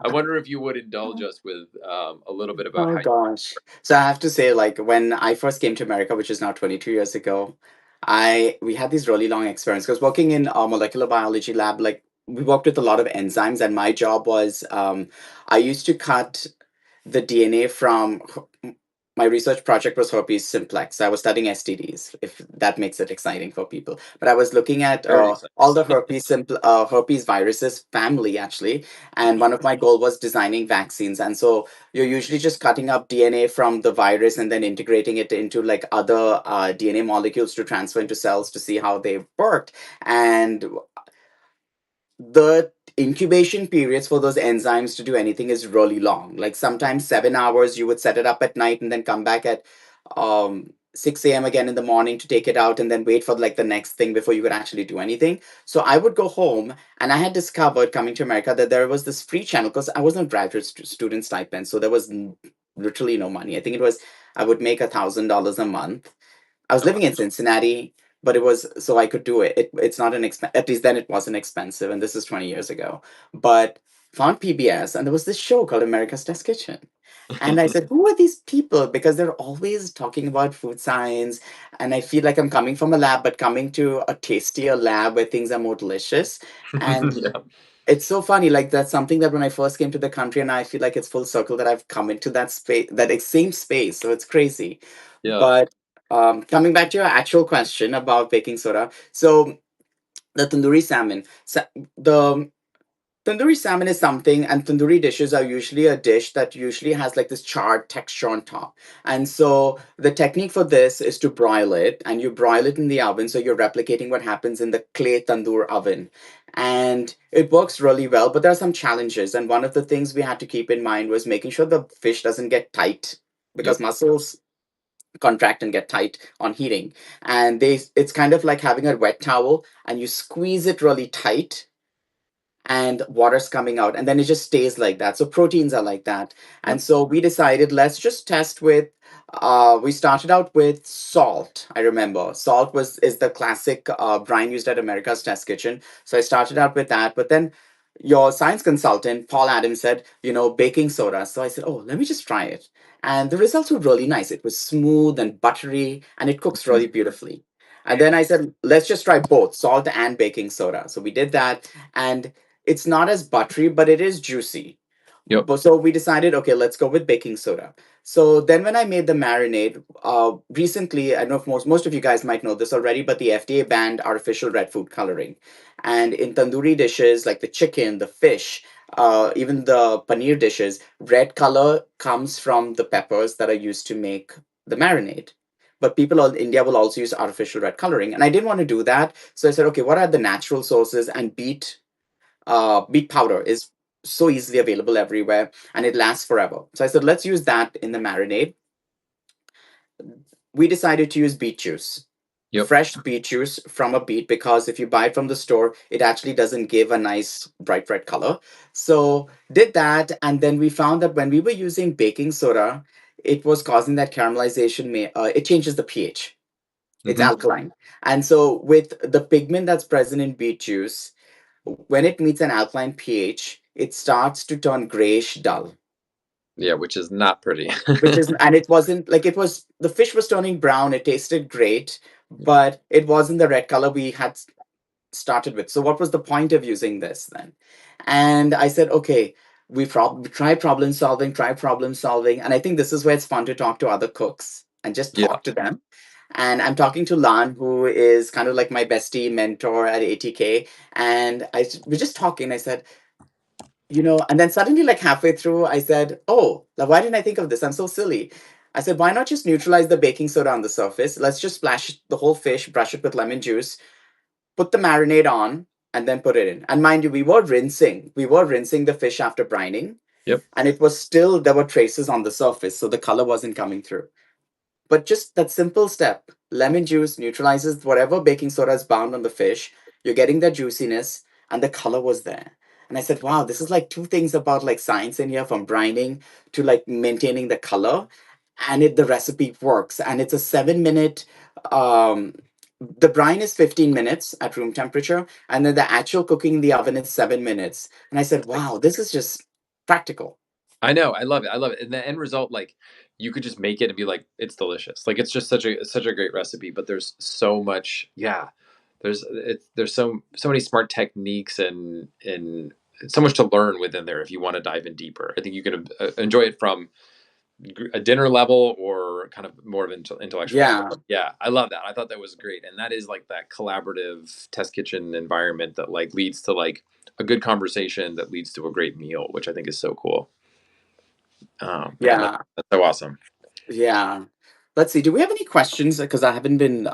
I wonder if you would indulge us with a little bit about Oh how. gosh. So I have to say, like when I first came to America, which is now 22 years ago, I we had these really long experience because working in a molecular biology lab, like we worked with a lot of enzymes, and my job was I used to cut the DNA from my research project was herpes simplex. I was studying STDs, if that makes it exciting for people. But I was looking at Very exciting. all the herpes viruses family actually, and one of my goal was designing vaccines. And so you're usually just cutting up DNA from the virus and then integrating it into like other DNA molecules to transfer into cells to see how they worked. And the incubation periods for those enzymes to do anything is really long. Like sometimes 7 hours, you would set it up at night and then come back at 6 a.m. again in the morning to take it out and then wait for like the next thing before you could actually do anything. So I would go home and I had discovered coming to America that there was this free channel because I wasn't a graduate student stipend. So there was literally no money. I think it was, I would make $1,000 a month. I was Oh, wow. living in Cincinnati, but it was so I could do it. It's not an expense. At least then it wasn't expensive, and this is 20 years ago. But found PBS, and there was this show called America's Test Kitchen. And I said, who are these people? Because they're always talking about food science. And I feel like I'm coming from a lab, but coming to a tastier lab where things are more delicious. And Yeah, it's so funny. Like, that's something that when I first came to the country, and I feel like it's full circle that I've come into that space, same space. So it's crazy. yeah, But coming back to your actual question about baking soda, so the tandoori salmon, the tandoori salmon is something, and tandoori dishes are usually a dish that usually has like this charred texture on top. And so the technique for this is to broil it, and you broil it in the oven. So you're replicating what happens in the clay tandoor oven. And it works really well, but there are some challenges. And one of the things we had to keep in mind was making sure the fish doesn't get tight because yep, muscles contract and get tight on heating. And it's kind of like having a wet towel and you squeeze it really tight and water's coming out, and then it just stays like that. So proteins are like that. And Yep. so we decided, let's just test with we started out with salt. I remember salt was is the classic brine used at America's Test Kitchen. So I started out with that, but then your science consultant Paul Adams said, baking soda. So I said, oh, let me just try it. And the results were really nice. It was smooth and buttery, and it cooks really beautifully. And then I said, let's just try both salt and baking soda. So we did that, and it's not as buttery, but it is juicy. Yep. But so we decided, okay, let's go with baking soda. So then when I made the marinade, recently, I don't know if most of you guys might know this already, but the FDA banned artificial red food coloring. And in tandoori dishes like the chicken, the fish, even the paneer dishes, red color comes from the peppers that are used to make the marinade. But people in India will also use artificial red coloring. And I didn't want to do that. So I said, okay, what are the natural sources? And beet powder is so easily available everywhere, and it lasts forever. So I said, let's use that in the marinade. We decided to use beet juice, Yep. fresh beet juice from a beet, because if you buy it from the store, it actually doesn't give a nice bright red color. So did that, and then we found that when we were using baking soda, it was causing that caramelization. It changes the pH. It's Hmm. alkaline, and so with the pigment that's present in beet juice, when it meets an alkaline pH, it starts to turn grayish dull, Yeah, which is not pretty. which is, and it wasn't like it was, the fish was turning brown. It tasted great, but it wasn't the red color we had started with. So what was the point of using this then? And I said, okay, try problem solving. And I think this is where it's fun to talk to other cooks and just Yeah. talk to them. And I'm talking to Lan, who is kind of like my bestie mentor at ATK. And we're just talking. I said, and then suddenly, like halfway through, I said, oh, now why didn't I think of this? I'm so silly. I said, why not just neutralize the baking soda on the surface? Let's just splash the whole fish, brush it with lemon juice, put the marinade on, and then put it in. And mind you, we were rinsing. We were rinsing the fish after brining, Yep. and it was still, there were traces on the surface, so the color wasn't coming through. But just that simple step, lemon juice neutralizes whatever baking soda is bound on the fish. You're getting that juiciness, and the color was there. And I said, wow, this is like two things about like science in here, from brining to like maintaining the color. And the recipe works. And it's a 7 minute, um, the brine is 15 minutes at room temperature. And then the actual cooking in the oven is 7 minutes. And I said, wow, this is just practical. I know. I love it. I love it. And the end result, like, you could just make it and be like, it's delicious. Like, it's just such a great recipe. But there's so much. Yeah. There's so many smart techniques and so much to learn within there if you want to dive in deeper. I think you can enjoy it from a dinner level or kind of more of an intellectual level. Yeah. But yeah, I love that. I thought that was great, and that is like that collaborative test kitchen environment that like leads to like a good conversation that leads to a great meal, which I think is so cool. Oh man, Yeah. that's so awesome. Yeah. Let's see. Do we have any questions? Because I haven't been.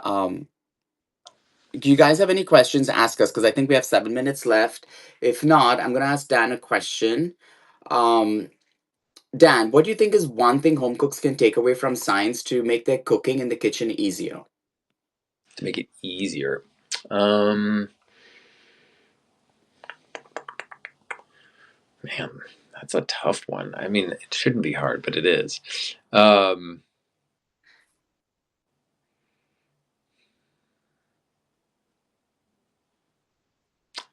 Do you guys have any questions? Ask us, because I think we have 7 minutes left. If not, I'm going to ask Dan a question. Um, Dan, what do you think is one thing home cooks can take away from science to make their cooking in the kitchen easier? To make it easier. Um, Man, that's a tough one. I mean, it shouldn't be hard, but it is. Um,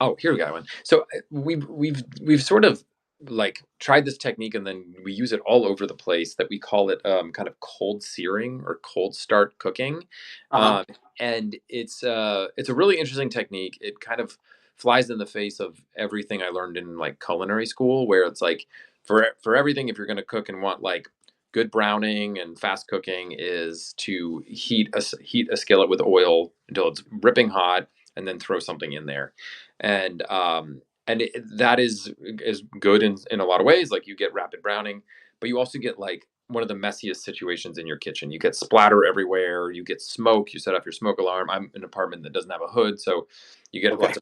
Oh, here we got one. So we've sort of like tried this technique, and then we use it all over the place. That we call it kind of cold searing or cold start cooking, Uh huh. um, and it's a really interesting technique. It kind of flies in the face of everything I learned in like culinary school, where it's like for everything, if you're going to cook and want like good browning and fast cooking, is to heat a skillet with oil until it's ripping hot, and then throw something in there, and that is good in a lot of ways. Like, you get rapid browning, but you also get like one of the messiest situations in your kitchen. You get splatter everywhere. You get smoke. You set off your smoke alarm. I'm in an apartment that doesn't have a hood, so you get Okay.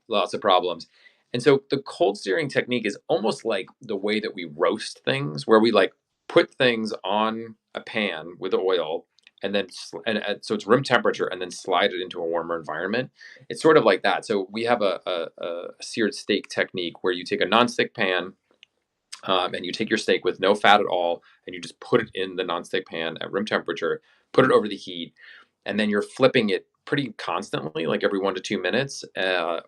lots of problems. And so the cold searing technique is almost like the way that we roast things, where we like put things on a pan with oil, and then so it's room temperature, and then slide it into a warmer environment. It's sort of like that. So we have a seared steak technique where you take a nonstick pan, and you take your steak with no fat at all, and you just put it in the nonstick pan at room temperature, put it over the heat, and then you're flipping it pretty constantly, like every 1 to 2 minutes,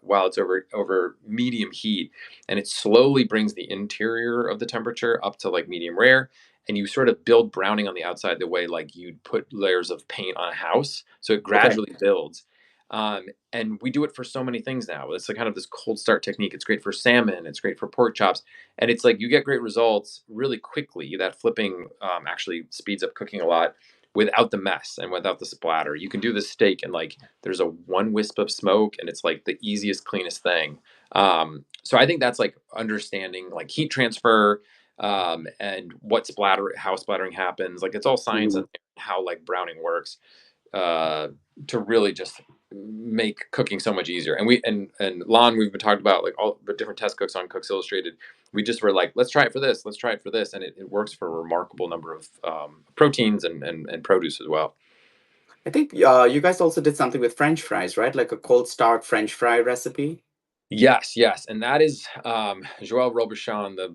while it's over medium heat, and it slowly brings the interior of the temperature up to like medium rare, and you sort of build browning on the outside the way like you'd put layers of paint on a house, so it Okay. gradually builds. And we do it for so many things now. It's like kind of this cold start technique. It's great for salmon. It's great for pork chops, and it's like you get great results really quickly. That flipping actually speeds up cooking a lot without the mess and without the splatter. You can do the steak and like there's a one wisp of smoke, and it's like the easiest, cleanest thing. So I think that's like understanding like heat transfer, and how splattering happens. Like it's all science Mhm. and how like browning works, uh, to really just make cooking so much easier. And Lon, we've been talking about like all the different test cooks on Cooks Illustrated. We just were like, let's try it for this, let's try it for this, and it works for a remarkable number of proteins and produce as well. I think you guys also did something with French fries, right? Like a cold start French fry recipe. Yes, yes, and that is Joël Robuchon, the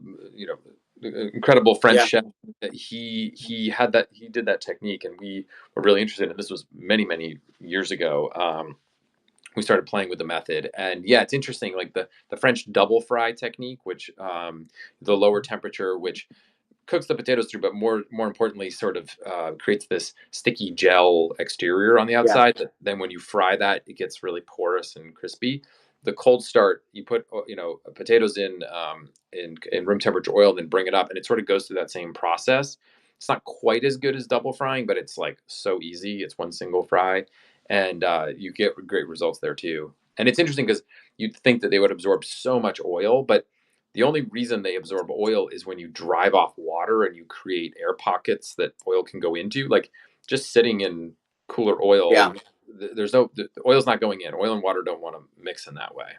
the incredible French Yeah. chef. He did that technique, and we were really interested. And this was many years ago. We started playing with the method, and yeah, it's interesting. Like the French double fry technique, which the lower temperature, which cooks the potatoes through, but more importantly, sort of creates this sticky gel exterior on the Yeah. outside. That then when you fry that, it gets really porous and crispy. The cold start, you put potatoes in room temperature oil, then bring it up, and it sort of goes through that same process. It's not quite as good as double frying, but it's like so easy. It's one single fry, and you get great results there too. And it's interesting because you'd think that they would absorb so much oil, but the only reason they absorb oil is when you drive off water and you create air pockets that oil can go into. Like just sitting in cooler oil, Yeah. the oil's not going in. Oil and water don't want to mix in that way.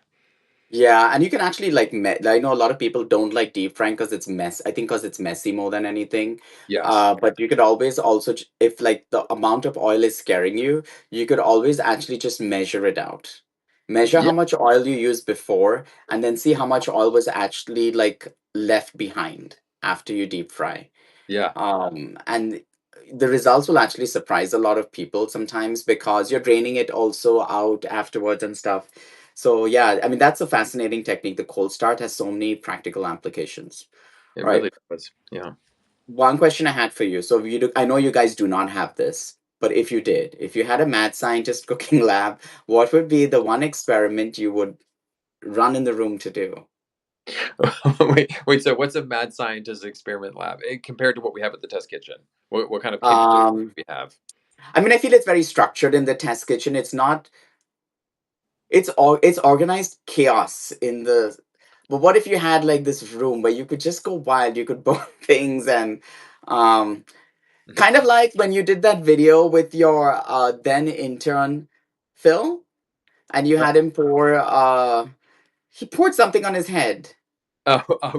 Yeah, and you can actually like I know a lot of people don't like deep frying because it's mess. I think because it's messy more than anything. Yes. But you could always also, if like the amount of oil is scaring you, you could always actually just measure it out. Measure how Yeah. much oil you used before, and then see how much oil was actually like left behind after you deep fry. Yeah. And the results will actually surprise a lot of people sometimes because you're draining it also out afterwards and stuff. So yeah, I mean that's a fascinating technique. The cold start has so many practical applications. It All right. really does. Yeah. One question I had for you. So I know you guys do not have this, but if you did, if you had a mad scientist cooking lab, what would be the one experiment you would run in the room to do? Wait. So, what's a mad scientist experiment lab compared to what we have at the test kitchen? What kind of capabilities do Um, we have? I mean, I feel it's very structured in the test kitchen. It's not it's organized chaos in the, but what if you had like this room where you could just go wild, you could burn things and um kind of like when you did that video with your then intern Phil, and you had him pour he poured something on his head.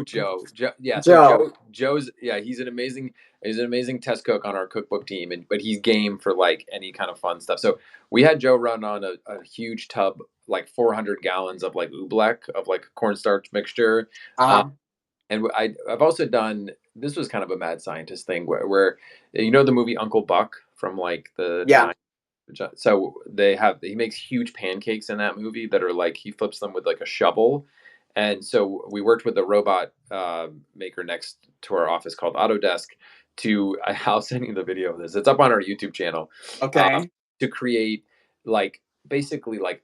Joe. Yeah. So Joe. Joe's, yeah, he's an amazing test cook on our cookbook team, and but he's game for like any kind of fun stuff. So we had Joe run on a huge tub, like 400 gallons of like oobleck of like cornstarch mixture, uh, Uh-huh. and I've also done, this was kind of a mad scientist thing where you know the movie Uncle Buck from like the Yeah. so he makes huge pancakes in that movie that are like he flips them with like a shovel, and so we worked with a robot maker next to our office called Autodesk to I'll send you the video of this. It's up on our YouTube channel, um, Okay. to create like basically like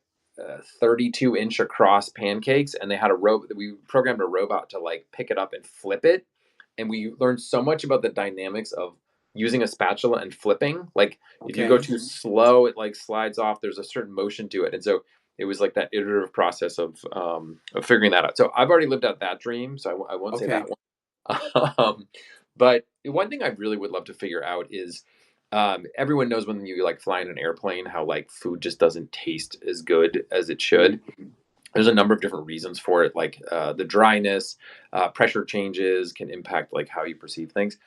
32-inch across pancakes, and they had a robot. We programmed a robot to like pick it up and flip it, and we learned so much about the dynamics of using a spatula and flipping. Like if you go Okay. too slow, it like slides off. There's a certain motion to it, and so it was like that iterative process of figuring that out. So I've already lived out that dream, so I won't say that Okay. one. But one thing I really would love to figure out is everyone knows when you like fly in an airplane how like food just doesn't taste as good as it should. Mhm. There's a number of different reasons for it, like the dryness, pressure changes can impact like how you perceive things.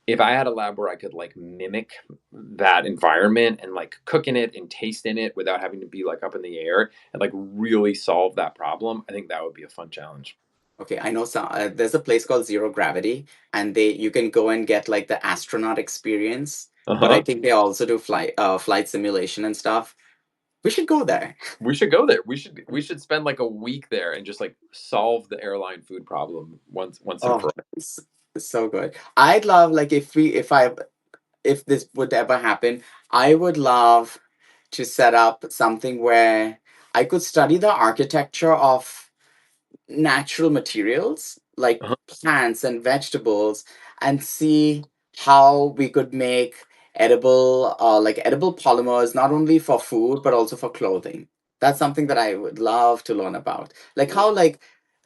if I had a lab where I could like mimic that environment and like cook in it and taste in it without having to be like up in the air and like really solve that problem, I think that would be a fun challenge. Okay, I know some. There's a place called Zero Gravity, and they you can go and get like the astronaut experience. Uh But I huh. think they also do flight simulation and stuff. We should go there. We should go there. We should spend like a week there and just like solve the airline food problem once and Oh, for all. it's so good. I'd love like if this would ever happen, I would love to set up something where I could study the architecture of natural materials like Uh-huh. plants and vegetables and see how we could make edible polymers not only for food but also for clothing. That's something that I would love to learn about, like how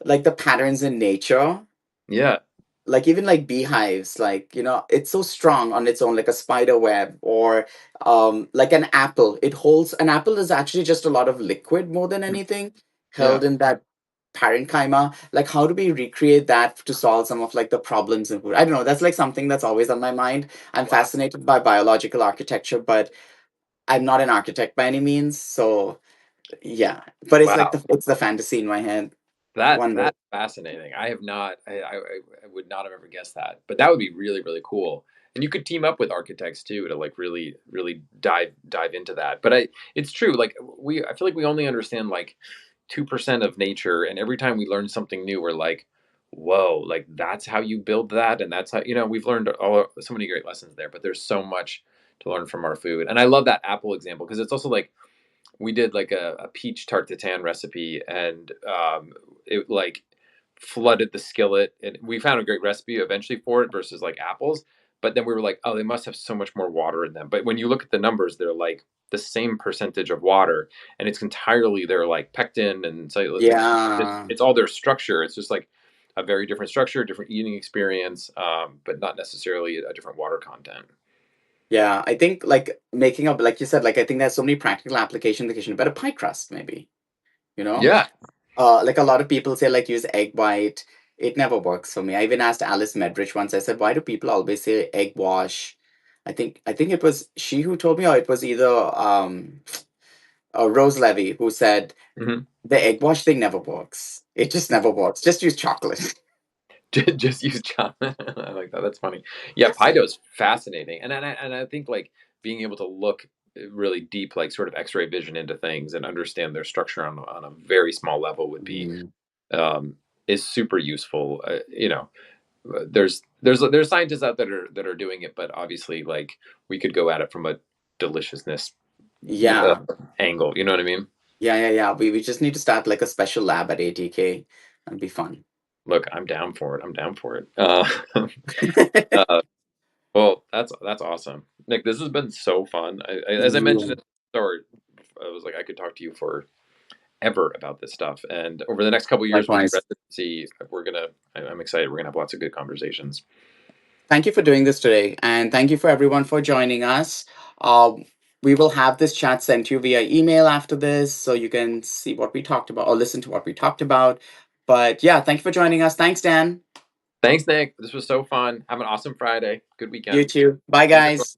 like the patterns in nature, Yeah. like even like beehives, like it's so strong on its own, like a spider web, or like an apple is actually just a lot of liquid more than Mm. anything Yeah. held in that parenchyma. Like how do we recreate that to solve some of like the problems in food? I don't know, that's like something that's always on my mind. I'm Wow. fascinated by biological architecture, but I'm not an architect by any means, so yeah, but it's like Wow. it's the fantasy in my head. One day. That's fascinating. I have not. I would not have ever guessed that. But that would be really really cool. And you could team up with architects too to like really really dive into that. But it's true. Like I feel like we only understand like 2% of nature, and every time we learn something new, we're like, whoa, like that's how you build that, and that's how we've learned so many great lessons there. But there's so much to learn from our food, and I love that apple example because it's also like we did like a peach tarte tatin recipe, and it like flooded the skillet, and we found a great recipe eventually for it versus like apples. But then we were like, oh, they must have so much more water in them. But when you look at the numbers, they're like the same percentage of water, and it's entirely their like pectin and cellulose. Like Yeah. it's all their structure. It's just like a very different structure, different eating experience, but not necessarily a different water content. Yeah, I think like making up, like you said, like I think there's so many practical applications. Like you should better pie crust, maybe. You know, Yeah. like a lot of people say, like use egg white. It never works for me. I even asked Alice Medrich once. I said, why do people always say egg wash? I think it was she who told me, or it was either Rose Levy who said Mhm. the egg wash thing never works. It just never works. Just use chocolate. Just use chocolate. I like that. That's funny. Yeah, pie dough is fascinating, and I think like being able to look really deep, like sort of X-ray vision into things and understand their structure on a very small level would be Mm. um, is super useful. There's scientists out that are doing it, but obviously, like we could go at it from a deliciousness uh, Yeah, angle. You know what I mean? yeah. We just need to start like a special lab at ATK. That'd be fun. Look, I'm down for it. I'm down for it. Uh, Well, that's awesome, Nick. This has been so fun. As I mentioned Yeah. at the start, I was like I could talk to you forever about this stuff. And over the next couple of years with your Likewise. residency, I'm excited. We're gonna have lots of good conversations. Thank you for doing this today, and thank you for everyone for joining us. We will have this chat sent to you via email after this, so you can see what we talked about or listen to what we talked about. But yeah, thank you for joining us. Thanks, Dan. Thanks, Nick. This was so fun. Have an awesome Friday. Good You weekend. too. Bye, Thanks, everyone. guys.